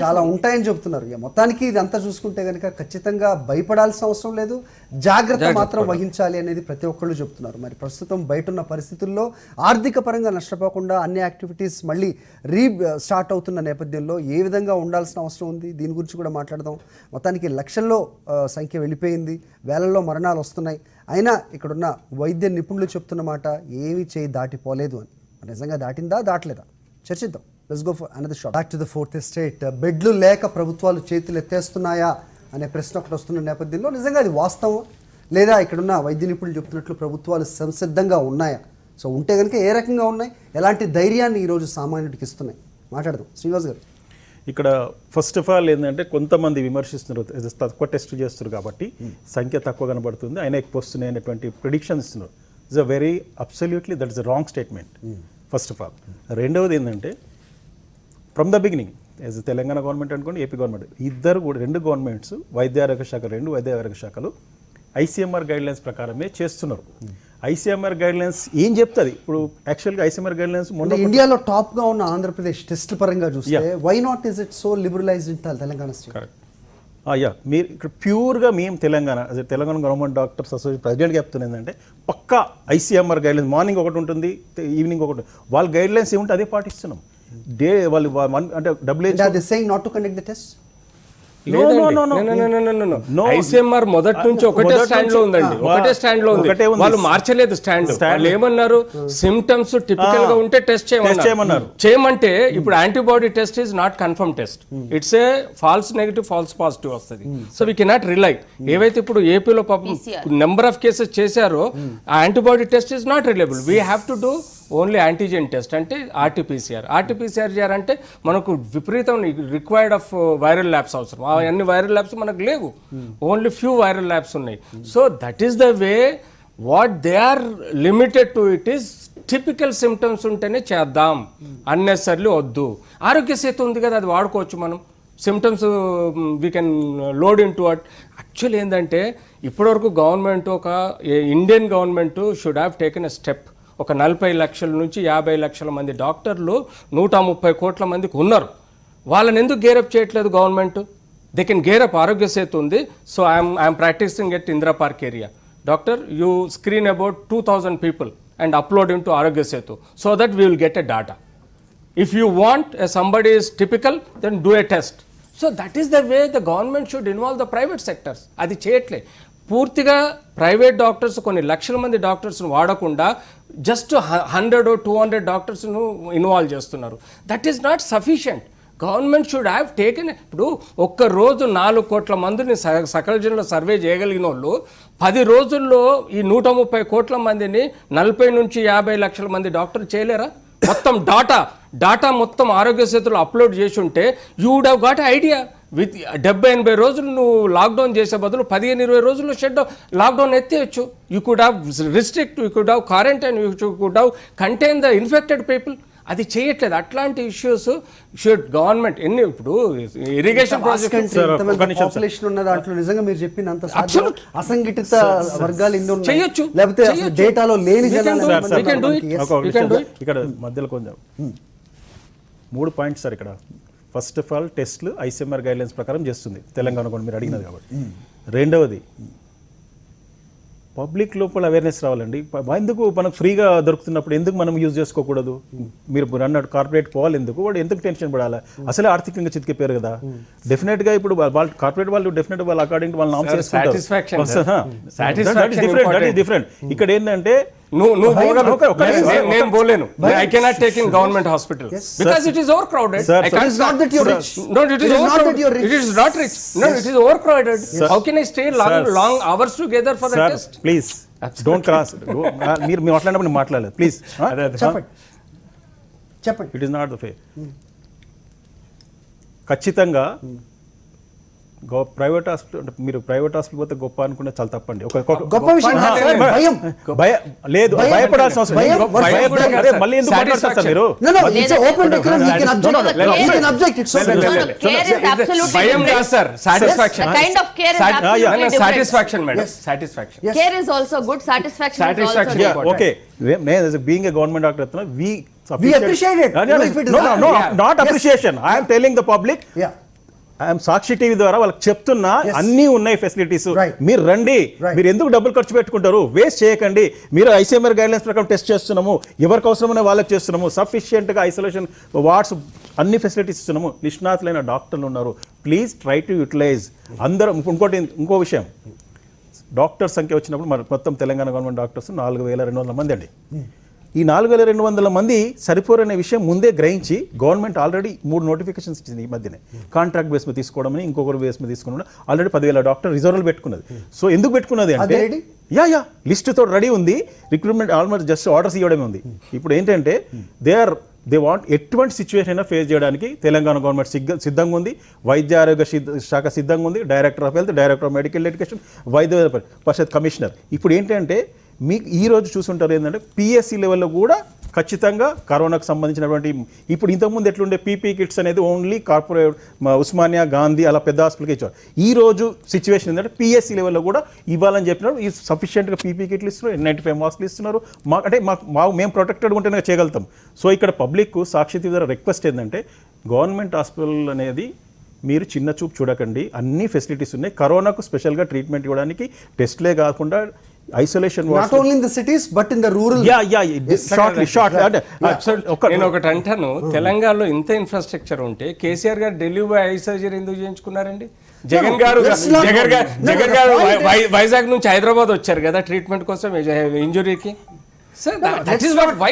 చాలా ఉంటాయని చెప్తున్నారు. మొత్తానికి ఇదంతా చూసుకుంటే కనుక ఖచ్చితంగా భయపడాల్సిన అవసరం లేదు, జాగ్రత్త మాత్రం వహించాలి అనేది ప్రతి ఒక్కళ్ళు చెప్తున్నారు. మరి ప్రస్తుతం బయట ఉన్న పరిస్థితుల్లో ఆర్థిక పరంగా నష్టపోకుండా అన్ని యాక్టివిటీస్ మళ్ళీ స్టార్ట్ అవుతున్న నేపథ్యంలో ఏ విధంగా ఉండాల్సిన అవసరం ఉంది, దీని గురించి కూడా మాట్లాడదాం. మొత్తానికి లక్షల్లో సంఖ్య వెళ్ళిపోయింది, వేలల్లో మరణాలు వస్తున్నాయి. అయినా ఇక్కడున్న వైద్య నిపుణులు చెప్తున్న మాట ఏమీ చేయి దాటిపోలేదు అని. నిజంగా దాటిందా దాటలేదా చర్చిద్దాం. Let's go for another shot. Back to the fourth estate. బెడ్లు లేక ప్రభుత్వాలు చేతులు ఎత్తేస్తున్నాయా అనే ప్రశ్న ఒకటి వస్తున్న నేపథ్యంలో నిజంగా అది వాస్తవం లేదా ఇక్కడున్న వైద్య నిపుణులు చెప్తున్నట్లు ప్రభుత్వాలు సంసిద్ధంగా ఉన్నాయా? సో ఉంటే కనుక ఏ రకంగా ఉన్నాయి, ఎలాంటి ధైర్యాన్ని ఈరోజు సామాన్యుడికి ఇస్తున్నాయి మాట్లాడదాం. శ్రీనివాస్ గారు, ఇక్కడ ఫస్ట్ ఆఫ్ ఆల్ ఏంటంటే కొంతమంది విమర్శిస్తున్నారు, తక్కువ టెస్ట్ చేస్తున్నారు కాబట్టి సంఖ్య తక్కువ కనబడుతుంది, అయినా ఎక్కువ వస్తున్నాయి అనేటువంటి ప్రిడిక్షన్స్ ఇస్తున్నారు. It's a very absolutely that is a wrong statement first of all. రెండవది ఏంటంటే from the beginning as Telangana government అనుకోండి, ఏపీ గవర్నమెంట్, ఇద్దరు కూడా రెండు గవర్నమెంట్స్ వైద్య ఆరోగ్య శాఖలు ఐసీఎంఆర్ గైడ్లైన్స్ ప్రకారమే చేస్తున్నారు. ఐసీఎంఆర్ గైడ్లైన్స్ ఏం చెప్తుంది ఇప్పుడు యాక్చువల్గా ఐసీఎంఆర్ గైడ్లైన్స్ మొన్న ఇండియాలో టాప్గా ఉన్న ఆంధ్రప్రదేశ్ టెస్ట్ పరంగా చూస్తే why not is it so liberalised in Telangana state? మీరు ఇక్కడ ప్యూర్గా మేము తెలంగాణ గవర్నమెంట్ డాక్టర్స్ అసోసియేషన్ ప్రెసిడెంట్గా చెప్తున్నది ఏంటంటే పక్కా ఐసీఎంఆర్ గైడ్లైన్స్ మార్నింగ్ ఒకటి ఉంటుంది, ఈవినింగ్ ఒకటి, వాళ్ళ గైడ్లైన్స్ ఏముంటే అదే పాటిస్తున్నాం. వాళ్ళు అంటే ఐసీఎంఆర్ మొదటి నుంచి ఒకటే స్టాండ్ లో ఉందండి, ఒకటే స్టాండ్ లో ఉంది. వాళ్ళు మార్చలేదు స్టాండ్. వాళ్ళు ఏమన్నారు, సిమ్టమ్స్ టిపికల్ గా ఉంటే టెస్ట్ చేయమన్నారు. చేయమంటే ఇప్పుడు antibody test is not confirm test, it's a false negative false positive వస్తుంది. So we cannot rely. ఏవైతే ఇప్పుడు ఏపీలో నెంబర్ ఆఫ్ కేసెస్ చేశారో ఆ antibody test is not reliable. We have to do only antigen test అంటే RTPCR చేయాలంటే మనకు విపరీతం రిక్వైర్డ్ ఆఫ్ వైరల్ ల్యాబ్స్ అవసరం. అన్ని వైరల్ ల్యాబ్స్ మనకు లేవు, ఓన్లీ ఫ్యూ వైరల్ ల్యాబ్స్ ఉన్నాయి. So that is the way what they are limited to. It is typical symptoms ఉంటేనే చేద్దాం, అన్నెసర్లీ వద్దు. ఆరోగ్య సేతు ఉంది కదా, అది వాడుకోవచ్చు మనం. Symptoms we can load in to at. Actually ఏంటంటే ఇప్పటివరకు గవర్నమెంట్, ఒక Indian government should have taken a step. ఒక 40 లక్షల నుంచి 50 లక్షల మంది డాక్టర్లు 130 కోట్ల మందికి ఉన్నారు. వాళ్ళని ఎందుకు గేరప్ చేయట్లేదు government? They can gear up. Aarogya Setu ఉంది. So I'm practising at Indira park area. Doctor, you screen about 2,000 people and upload in to Aarogya Setu so that we will get a data. If you want somebody is typical then do a test. So that is the way the government should involve the private sectors. అది చేయట్లే. పూర్తిగా private doctors, కొన్ని లక్షల మంది డాక్టర్స్ను వాడకుండా just 100 or 200 డాక్టర్స్ను involve చేస్తున్నారు. That is not sufficient. Government should have taken. ఇప్పుడు ఒక్కరోజు 4 కోట్ల మందిని సకల జనుల సర్వే చేయగలిగిన వాళ్ళు 10 రోజుల్లో ఈ 130 కోట్ల మందిని 40 నుంచి 50 లక్షల మంది డాక్టర్లు చేయలేరా? మొత్తం డాటా మొత్తం ఆరోగ్య సేతులు అప్లోడ్ చేసి ఉంటే you would have got idea. With 70-80 రోజులు నువ్వు లాక్డౌన్ చేసే బదులు 15-20 రోజుల్లో లాక్డౌన్ ఎత్తేయచ్చు. You could have restrict, you could have quarantine, you could have contain the infected people. అది చేయట్లేదు. అట్లాంటి ఇష్యూస్ షుడ్ గవర్నమెంట్ ఇప్పుడు ఇరిగేషన్ ప్రాజెక్ట్ పాపులేషన్ ఉన్న దాంట్లో నిజంగా మీరు చెప్పినంత అసంఘటిత వర్గాలు ఎన్ని ఉన్నాయి చేయొచ్చు, లేకపోతే డేటాలో లేని ఇక్కడ మధ్యలో కొంచెం 3 పాయింట్స్ సార్. ఇక్కడ ఫస్ట్ ఆఫ్ ఆల్ టెస్ట్లు ఐసీఎంఆర్ గైడ్లైన్స్ ప్రకారం చేస్తుంది తెలంగాణ కూడా, మీరు అడిగినది కాబట్టి. రెండవది పబ్లిక్ లోపల అవేర్నెస్ రావాలండి. ఎందుకు మనకు ఫ్రీగా దొరుకుతున్నప్పుడు ఎందుకు మనం యూజ్ చేసుకోకూడదు? మీరు అన్నట్టు కార్పొరేట్ పోవాలి ఎందుకు, వాడు ఎందుకు టెన్షన్ పడాలి? అసలే ఆర్థికంగా చితికిపోయారు కదా. డెఫినెట్గా ఇప్పుడు వాళ్ళు కార్పొరేట్ వాళ్ళు డెఫినెట్ వాళ్ళు అకార్డింగ్ వాళ్ళు నామ్స్ డిఫరెంట్. ఇక్కడ ఏంటంటే నేను పోలేను. I cannot take in government hospital because it is overcrowded. I can't. It is not that you're rich. No, it is overcrowded. It is not rich. No, it is overcrowded. How can I stay long hours together for the test? Please don't cross. మీరు మాట్లాడినప్పుడు నేను మాట్లాడలేదు please. చెప్పండి. It is not the ఫే. ఖచ్చితంగా private hospital అంటే మీరు private hospital పోతే గొప్ప అనుకుంటే చాలా తప్పండి. గొప్ప విషయం కాదు సార్, భయం. లేదు, భయపడాల్సిన అవసరం లేదు. అరే మళ్ళీ ఎందుకు మాట్లాడతారు సార్ మీరు? భయం కాదు sir, satisfaction. Satisfaction madam, satisfaction. Care is also good, satisfaction is also good. Okay, నేను బీయింగ్ ఏ గవర్నమెంట్ డాక్టర్ చెప్తున్నా, we appreciate it. No, not appreciation. I am telling the public. I'm Sakshi TV ద్వారా వాళ్ళకి చెప్తున్నా అన్నీ ఉన్నాయి facilities. మీరు రండి, మీరు ఎందుకు డబ్బులు ఖర్చు పెట్టుకుంటారు? వేస్ట్ చేయకండి. మీరు ఐసీఎంఆర్ గైడ్లైన్స్ ప్రకారం టెస్ట్ చేస్తున్నాము, ఎవరికి అవసరమైన వాళ్ళకి చేస్తున్నాము, సఫిషియెంట్గా ఐసోలేషన్ వార్డ్స్ అన్ని ఫెసిలిటీస్ ఇస్తున్నాము, నిష్ణాతులైన డాక్టర్లు ఉన్నారు. Please try to utilise. అందరం ఇంకో విషయం, డాక్టర్ సంఖ్య వచ్చినప్పుడు మన మొత్తం తెలంగాణ గవర్నమెంట్ డాక్టర్స్ 4200 మంది అండి. ఈ 4200 మంది సరిపోరనే విషయం ముందే గ్రహించి గవర్నమెంట్ ఆల్రెడీ 3 నోటిఫికేషన్స్ ఇచ్చింది ఈ మధ్యనే. కాంట్రాక్ట్ బేస్ మీద తీసుకోవడం, ఇంకొకరు బేస్ మీద తీసుకోవడం, ఆల్రెడీ 10,000 డాక్టర్ రిజర్వ్లు పెట్టుకున్నది. సో ఎందుకు పెట్టుకున్నది అంటే లిస్టుతో రెడీ ఉంది, రిక్రూట్మెంట్ ఆల్మోస్ట్ జస్ట్ ఆర్డర్స్ ఇవ్వడమే ఉంది. ఇప్పుడు ఏంటంటే దే వాంట్ ఎటువంటి సిచ్యువేషన్ అయినా ఫేస్ చేయడానికి తెలంగాణ గవర్నమెంట్ సిద్ధంగా ఉంది. వైద్య ఆరోగ్య శాఖ సిద్ధంగా ఉంది. Director of health, director of medical education, వైద్య పరిషత్ కమిషనర్. ఇప్పుడు ఏంటంటే మీకు ఈరోజు చూసుంటారు ఏంటంటే పిఎస్సి లెవెల్లో కూడా ఖచ్చితంగా కరోనాకు సంబంధించినటువంటి, ఇప్పుడు ఇంతకుముందు ఎట్లుండే పీపీ కిట్స్ అనేది ఓన్లీ కార్పొరేట్ ఉస్మానియా, గాంధీ అలా పెద్ద హాస్పిటల్కి ఇచ్చారు. ఈ రోజు సిచ్యువేషన్ ఏంటంటే పిఎస్సి లెవెల్లో కూడా ఇవ్వాలని చెప్పినారు. ఈ సఫిషియెంట్గా పీపీ కిట్లు ఇస్తున్నారు, N95 మాస్క్లు ఇస్తున్నారు. మేము ప్రొటెక్టెడ్ ఉంటేనే చేయగలుగుతాం. సో ఇక్కడ పబ్లిక్ సాక్షి టీవీ ద్వారా రిక్వెస్ట్ ఏంటంటే గవర్నమెంట్ హాస్పిటల్ అనేది మీరు చిన్న చూపు చూడకండి, అన్ని ఫెసిలిటీస్ ఉన్నాయి. కరోనాకు స్పెషల్గా ట్రీట్మెంట్ ఇవ్వడానికి టెస్ట్లే కాకుండా isolation not only in the cities but in the rural. నేను ఒకటి అంటాను, తెలంగాణలో ఇంత ఇన్ఫ్రాస్ట్రక్చర్ ఉంటే కేసీఆర్ గారు ఢిల్లీ పోయి ఐ సర్జరీ ఎందుకు చేయించుకున్నారండి? జగన్ గారు వైజాగ్ నుంచి హైదరాబాద్ వచ్చారు కదా ట్రీట్మెంట్ కోసం ఇంజురీకి. Sir, that is what why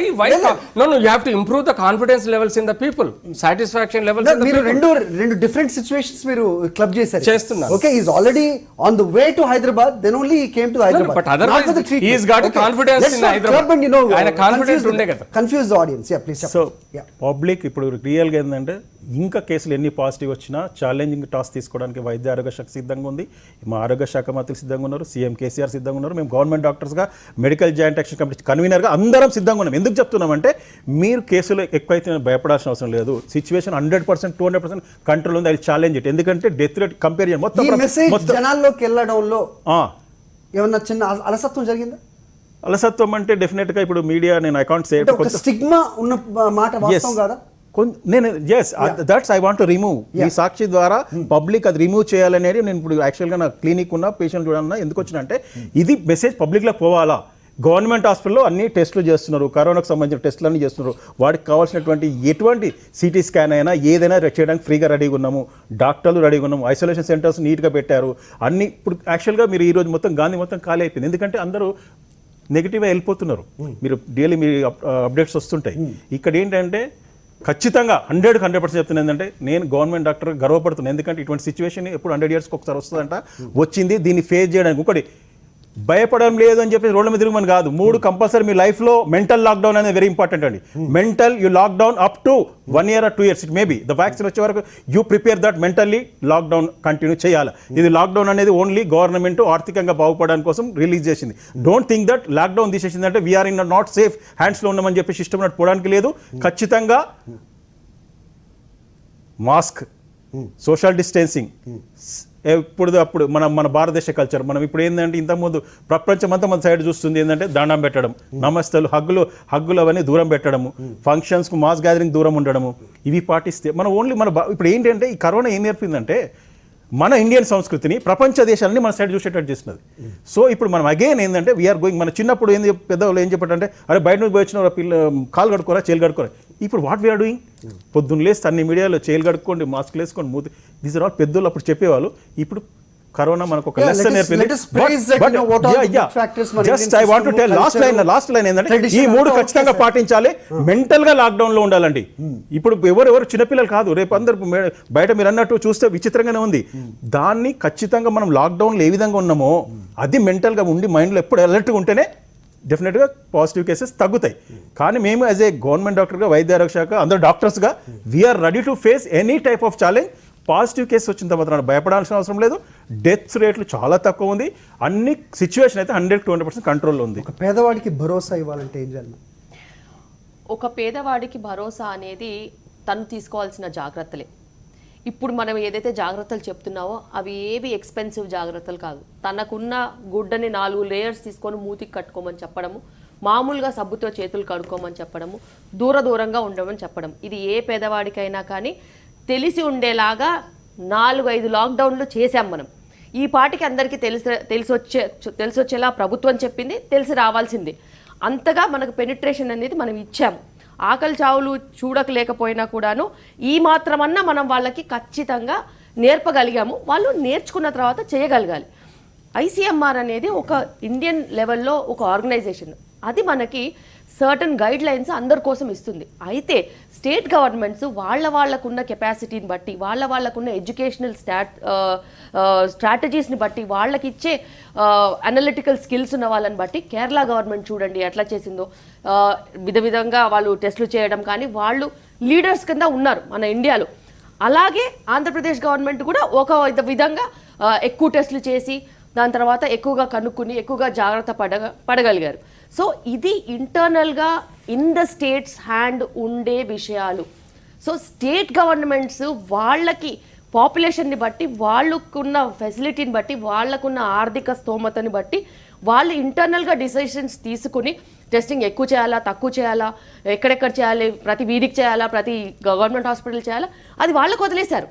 no you have to improve the confidence levels in the people, satisfaction levels in the మీరు people. రెండు డిఫరెంట్ సిచ్యువేషన్స్ మీరు క్లబ్ చేశారు. చేస్తున్నారు. Okay, is already on the way to Hyderabad, then only he came to Hyderabad. But otherwise he has got confidence in Hyderabad. ఆయన confidence ఉండే కదా. Confuse the audience. Yeah please. So public ఇప్పుడు రియల్గా ఏంటంటే ఇంకా కేసులు ఎన్ని పాజిటివ్ వచ్చినా ఛాలెంజింగ్ టాస్క్ తీసుకోవడానికి వైద్య ఆరోగ్య శాఖ సిద్ధంగా ఉంది. మా ఆరోగ్య శాఖ మంత్రులు సిద్ధంగా ఉన్నారు, సీఎం కేసీఆర్ సిద్ధంగా ఉన్నారు. మేము గవర్నమెంట్ డాక్టర్స్గా మెడికల్ జాయింట్ యాక్షన్ కమిటీ కన్వీనర్గా అందరం సిద్ధంగా ఉన్నాం. ఎందుకు చెప్తున్నామంటే మీరు కేసులు ఎక్కువైతే భయపడాల్సిన అవసరం లేదు. సిచ్యువేషన్ 100% 200% కంట్రోల్ ఉంది. అది ఛాలెంజ్ ఇట్. ఎందుకంటే డెత్ రేట్ కంపేర్ చేయండి మొత్తం జనాల్లోకి వెళ్ళడంలో ఏమన్నా చిన్న అలసత్వం జరిగిందా? అలసత్వం అంటే డెఫినెట్గా ఇప్పుడు మీడియా, నేను ఐ కాంట్ సే స్టిగ్మా ఉన్న మాట వాస్తవం కాదా? నేను that's I want to remove. ఈ సాక్షి ద్వారా పబ్లిక్ అది రిమూవ్ చేయాలనేది నేను ఇప్పుడు యాక్చువల్గా నా క్లినిక్ ఉన్న పేషెంట్ చూడాలన్నా ఎందుకు వచ్చినంటే ఇది మెసేజ్ పబ్లిక్లో పోవాలా. గవర్నమెంట్ హాస్పిటల్లో అన్ని టెస్టులు చేస్తున్నారు, కరోనాకు సంబంధించిన టెస్టులు అన్నీ చేస్తున్నారు. వాటికి కావాల్సినటువంటి ఎటువంటి సిటీ స్కాన్ అయినా ఏదైనా చేయడానికి ఫ్రీగా రెడీగా ఉన్నాము, డాక్టర్లు రెడీగా ఉన్నాము, ఐసోలేషన్ సెంటర్స్ నీట్గా పెట్టారు అన్ని. ఇప్పుడు యాక్చువల్గా మీరు ఈరోజు మొత్తం గాంధీ మొత్తం ఖాళీ అయిపోయింది. ఎందుకంటే అందరూ నెగిటివ్గా వెళ్ళిపోతున్నారు. మీరు డైలీ మీ అప్డేట్స్ వస్తుంటాయి. ఇక్కడ ఏంటంటే ఖచ్చితంగా 100% చెప్తున్నాను ఏంటంటే నేను గవర్నమెంట్ డాక్టర్ గర్వపడుతున్నాను. ఎందుకంటే ఇటువంటి సిచ్యువేషన్ ఎప్పుడు 100 yearsకి ఒకసారి వస్తుందంట, వచ్చింది. దీన్ని ఫేస్ చేయడానికి ఒకటి భయపడడం లేదు అని చెప్పి రోడ్ల మీద తిరగమని కాదు. 3 కంపల్సరీ మీ లైఫ్లో మెంటల్ లాక్డౌన్ అనేది వెరీ ఇంపార్టెంట్ అండి. Mental you lockdown up to 1 year or 2 years it maybe the vaccine వచ్చే వరకు you prepare that mentally lockdown continue చేయాలి. ఇది లాక్డౌన్ అనేది ఓన్లీ గవర్నమెంట్ ఆర్థికంగా బాగుపడడానికి కోసం రిలీజ్ చేసింది. డోంట్ థింక్ దట్ లాక్డౌన్ తీసేసిందంటే వీఆర్ ఇన్ నాట్ సేఫ్ హ్యాండ్స్లో ఉన్నామని చెప్పి సిస్టమ్ నాట్ పోవడానికి లేదు. ఖచ్చితంగా మాస్క్, సోషల్ డిస్టెన్సింగ్ ఎప్పుడు అప్పుడు మన భారతదేశ కల్చర్. మనం ఇప్పుడు ఏంటంటే ఇంతకుముందు ప్రపంచం అంతా మన సైడ్ చూస్తుంది ఏంటంటే దండం పెట్టడం, నమస్తలు, హగ్గులు అవన్నీ దూరం పెట్టడము, ఫంక్షన్స్కు మాస్ గ్యాదరింగ్ దూరం ఉండడము, ఇవి పాటిస్తే మనం ఓన్లీ ఇప్పుడు ఏంటంటే ఈ కరోనా ఏం నేర్పిందంటే మన ఇండియన్ సంస్కృతిని ప్రపంచ దేశాలని మన సైడ్ చూసేటట్టు చేస్తున్నది. సో ఇప్పుడు మనం అగైన్ ఏంటంటే వీఆర్ గోయింగ్, మన చిన్నప్పుడు ఏంది పెద్దవాళ్ళు ఏం చెప్పారంటే అరే బయట నుంచి పోయి వచ్చిన పిల్ల కాలు కడుకోరా, చేలు కడుకోరా. ఇప్పుడు వాట్ వీఆర్ డూయింగ్, పొద్దున్న లేస్తే అన్ని మీడియాలో చేలు కడుక్కోండి, మాస్క్ వేసుకోండి, మూతి, దీస్ ఆర్ ఆల్ పెద్దోళ్ళు అప్పుడు చెప్పేవాళ్ళు. ఇప్పుడు కరోనా మనకు ఒక లెసన్ నేర్పింది. Just I want to tell last line ఏంటంటే ఈ 3 ఖచ్చితంగా పాటించాలి. మెంటల్ గా లాక్డౌన్ లో ఉండాలండి. ఇప్పుడు ఎవరు చిన్నపిల్లలు కాదు, రేపు అందరు బయట మీరు అన్నట్టు చూస్తే విచిత్రంగానే ఉంది. దాన్ని ఖచ్చితంగా మనం లాక్డౌన్ లో ఏ విధంగా ఉన్నామో అది మెంటల్ గా ఉండి మైండ్ లో ఎప్పుడు అలర్ట్గా ఉంటేనే డెఫినెట్గా పాజిటివ్ కేసెస్ తగ్గుతాయి. కానీ మేము యాజ్ ఏ గవర్నమెంట్ డాక్టర్గా, వైద్య ఆరోగ్య శాఖ అందరూ డాక్టర్స్గా we're ready to face any type of challenge. Positive case వచ్చిన మాత్రం భయపడాల్సిన అవసరం లేదు. డెత్స్ రేట్లు చాలా తక్కువ ఉంది. అన్ని సిచ్యువేషన్ అయితే 100-200% కంట్రోల్లో ఉంది. ఒక పేదవాడికి భరోసా ఇవ్వాలంటే ఏం చేయాలి? ఒక పేదవాడికి భరోసా అనేది తను తీసుకోవాల్సిన జాగ్రత్తలే. ఇప్పుడు మనం ఏదైతే జాగ్రత్తలు చెప్తున్నావో అవి ఏవి ఎక్స్పెన్సివ్ జాగ్రత్తలు కాదు. తనకున్న గుడ్డని 4 లేయర్స్ తీసుకొని మూతికి కట్టుకోమని చెప్పడము, మామూలుగా సబ్బుతో చేతులు కడుక్కోమని చెప్పడము, దూరంగా ఉండమని చెప్పడం, ఇది ఏ పేదవాడికైనా కానీ తెలిసి ఉండేలాగా 4-5 లాక్డౌన్లు చేశాం మనం. ఈ పాటికి అందరికీ తెలిసి వచ్చేలా ప్రభుత్వం చెప్పింది, తెలిసి రావాల్సింది. అంతగా మనకు పెనిట్రేషన్ అనేది మనం ఇచ్చాము. ఆకలి చావులు చూడకలేకపోయినా కూడాను ఈ మాత్రమన్నా మనం వాళ్ళకి ఖచ్చితంగా నేర్పగలిగాము. వాళ్ళు నేర్చుకున్న తర్వాత చేయగలగాలి. ఐసీఎంఆర్ అనేది ఒక ఇండియన్ లెవెల్లో ఒక ఆర్గనైజేషన్. అది మనకి సర్టన్ గైడ్ లైన్స్ అందరి కోసం ఇస్తుంది. అయితే స్టేట్ గవర్నమెంట్స్ వాళ్ళకున్న కెపాసిటీని బట్టి, వాళ్ళకున్న ఎడ్యుకేషనల్ స్ట్రాటజీస్ని బట్టి, వాళ్ళకి ఇచ్చే అనలిటికల్ స్కిల్స్ ఉన్న వాళ్ళని బట్టి, కేరళ గవర్నమెంట్ చూడండి ఎట్లా చేసిందో, విధంగా వాళ్ళు టెస్టులు చేయడం కానీ వాళ్ళు లీడర్స్ కింద ఉన్నారు మన ఇండియాలో. అలాగే ఆంధ్రప్రదేశ్ గవర్నమెంట్ కూడా ఒక విధంగా ఎక్కువ టెస్టులు చేసి దాని తర్వాత ఎక్కువగా కనుక్కుని ఎక్కువగా జాగ్రత్త పడగలిగారు. సో ఇది ఇంటర్నల్గా ఇన్ ద స్టేట్స్ హ్యాండ్ ఉండే విషయాలు. సో స్టేట్ గవర్నమెంట్స్ వాళ్ళకి పాపులేషన్ని బట్టి, వాళ్ళకున్న ఫెసిలిటీని బట్టి, వాళ్ళకున్న ఆర్థిక స్తోమతని బట్టి వాళ్ళు ఇంటర్నల్గా డిసిషన్స్ తీసుకుని టెస్టింగ్ ఎక్కువ చేయాలా, తక్కువ చేయాలా, ఎక్కడెక్కడ చేయాలి, ప్రతి వీధికి చేయాలా, ప్రతి గవర్నమెంట్ హాస్పిటల్ చేయాలా, అది వాళ్ళకు వదిలేశారు.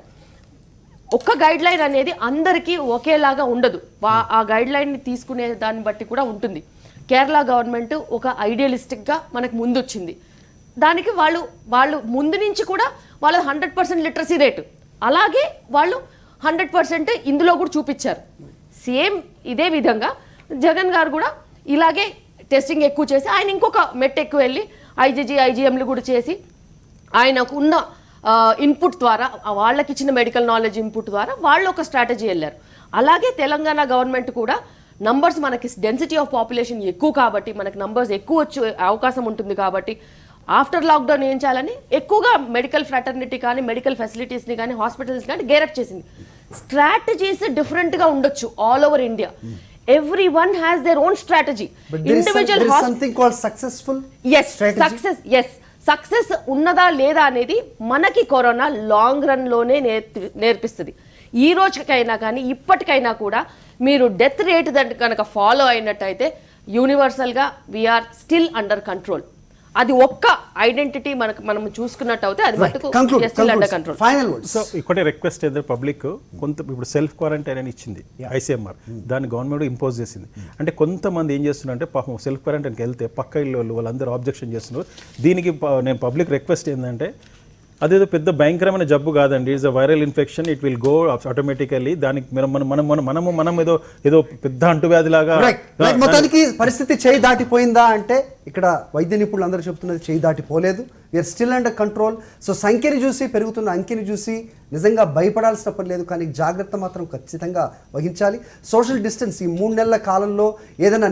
ఒక్క గైడ్ లైన్ అనేది అందరికీ ఒకేలాగా ఉండదు. ఆ గైడ్ లైన్ని తీసుకునే దాన్ని బట్టి కూడా ఉంటుంది. కేరళ గవర్నమెంట్ ఒక ఐడియలిస్టిక్గా మనకు ముందు వచ్చింది. దానికి వాళ్ళు ముందు నుంచి కూడా వాళ్ళ 100% లిటరసీ రేటు, అలాగే వాళ్ళు 100% ఇందులో కూడా చూపించారు. సేమ్ ఇదే విధంగా జగన్ గారు కూడా ఇలాగే టెస్టింగ్ ఎక్కువ చేసి ఆయన ఇంకొక మెట్ ఎక్కువ వెళ్ళి ఐజీఎంలు కూడా చేసి ఆయనకు ఉన్న ఇన్పుట్ ద్వారా, వాళ్ళకి ఇచ్చిన మెడికల్ నాలెడ్జ్ ఇన్పుట్ ద్వారా వాళ్ళు ఒక స్ట్రాటజీ వెళ్ళారు. అలాగే తెలంగాణ గవర్నమెంట్ కూడా నంబర్స్, మనకి డెన్సిటీ ఆఫ్ పాపులేషన్ ఎక్కువ కాబట్టి, మనకి నంబర్స్ ఎక్కువ వచ్చే అవకాశం ఉంటుంది కాబట్టి ఆఫ్టర్ లాక్డౌన్ ఏం చేయాలని ఎక్కువగా మెడికల్ ఫ్రాటర్నిటీ కానీ, మెడికల్ ఫెసిలిటీస్ని కానీ, హాస్పిటల్స్ కానీ గేరప్ చేసింది. స్ట్రాటజీస్ డిఫరెంట్గా ఉండొచ్చు all over India. Everyone has their own strategy. But there is something called successful strategy. Success ఉన్నదా లేదా అనేది మనకి కరోనా లాంగ్ రన్లోనే నేర్పిస్తుంది. ఈ రోజుకైనా కానీ ఇప్పటికైనా కూడా మీరు డెత్ రేట్ కనుక ఫాలో అయినట్టయితే యూనివర్సల్గా వీఆర్ స్టిల్ అండర్ కంట్రోల్. అది ఒక్క ఐడెంటిటీ మనం చూసుకున్నట్టు అయితే అది మటుకు under control. Final words. So ఇక్కడ రిక్వెస్ట్ ఏదో పబ్లిక్ కొంత ఇప్పుడు సెల్ఫ్ క్వారంటైన్ అని ఇచ్చింది ఐసీఎంఆర్, దాన్ని గవర్నమెంట్ ఇంపోజ్ చేసింది. అంటే కొంతమంది ఏం చేస్తున్నారంటే పాపం సెల్ఫ్ క్వారంటైన్కి వెళ్తే పక్క ఇల్లు వాళ్ళందరూ ఆబ్జెక్షన్ చేస్తున్నారు. దీనికి నేను పబ్లిక్ రిక్వెస్ట్ ఏంటంటే అదేదో పెద్ద భయంకరమైన జబ్బు కాదండి, it's a viral infection, it will go automatically. దానికి మనం ఏదో పెద్ద అంటువ్యాధిలాగా మొత్తానికి పరిస్థితి చేయి దాటిపోయిందా అంటే ఇక్కడ వైద్య నిపుణులు అందరూ చెప్తున్నది చేయి దాటిపోలేదు. We're still under control. So సంఖ్యని చూసి, పెరుగుతున్న అంకెని చూసి నిజంగా భయపడాల్సిన పని లేదు, కానీ జాగ్రత్త మాత్రం ఖచ్చితంగా వహించాలి. సోషల్ డిస్టెన్స్ ఈ 3 నెలల కాలంలో ఏదైనా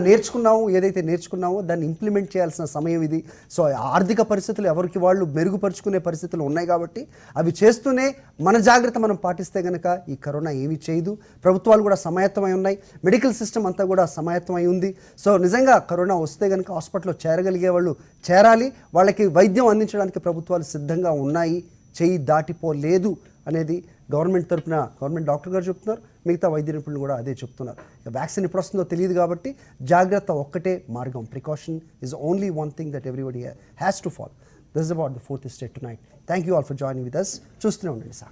ఏదైతే నేర్చుకున్నామో దాన్ని ఇంప్లిమెంట్ చేయాల్సిన సమయం ఇది. సో ఆర్థిక పరిస్థితులు ఎవరికి వాళ్ళు మెరుగుపరుచుకునే పరిస్థితులు ఉన్నాయి కాబట్టి అవి చేస్తూనే మన జాగ్రత్త మనం పాటిస్తే కనుక ఈ కరోనా ఏమీ చేయదు. ప్రభుత్వాలు కూడా సమాయత్తమై ఉన్నాయి, మెడికల్ సిస్టమ్ అంతా కూడా సమాయత్తమై ఉంది. సో నిజంగా కరోనా వస్తే కనుక హాస్పిటల్లో చేరగలిగే వాళ్ళు చేరాలి, వాళ్ళకి వైద్యం అందించడానికి ప్రభుత్వాలు సిద్ధంగా ఉన్నాయి, చేయి దాటిపోలేదు అనేది గవర్నమెంట్ తరపున గవర్నమెంట్ డాక్టర్ గారు చెప్తున్నారు, మిగతా వైద్య నిపుణులు కూడా అదే చెప్తున్నారు. వ్యాక్సిన్ ఎప్పుడు వస్తుందో తెలియదు కాబట్టి జాగ్రత్త ఒక్కటే మార్గం. Precaution is only one thing that everybody has to follow. This is about the 4th estate tonight. Thank you all for joining with us. చూస్తూనే ఉండండి సార్.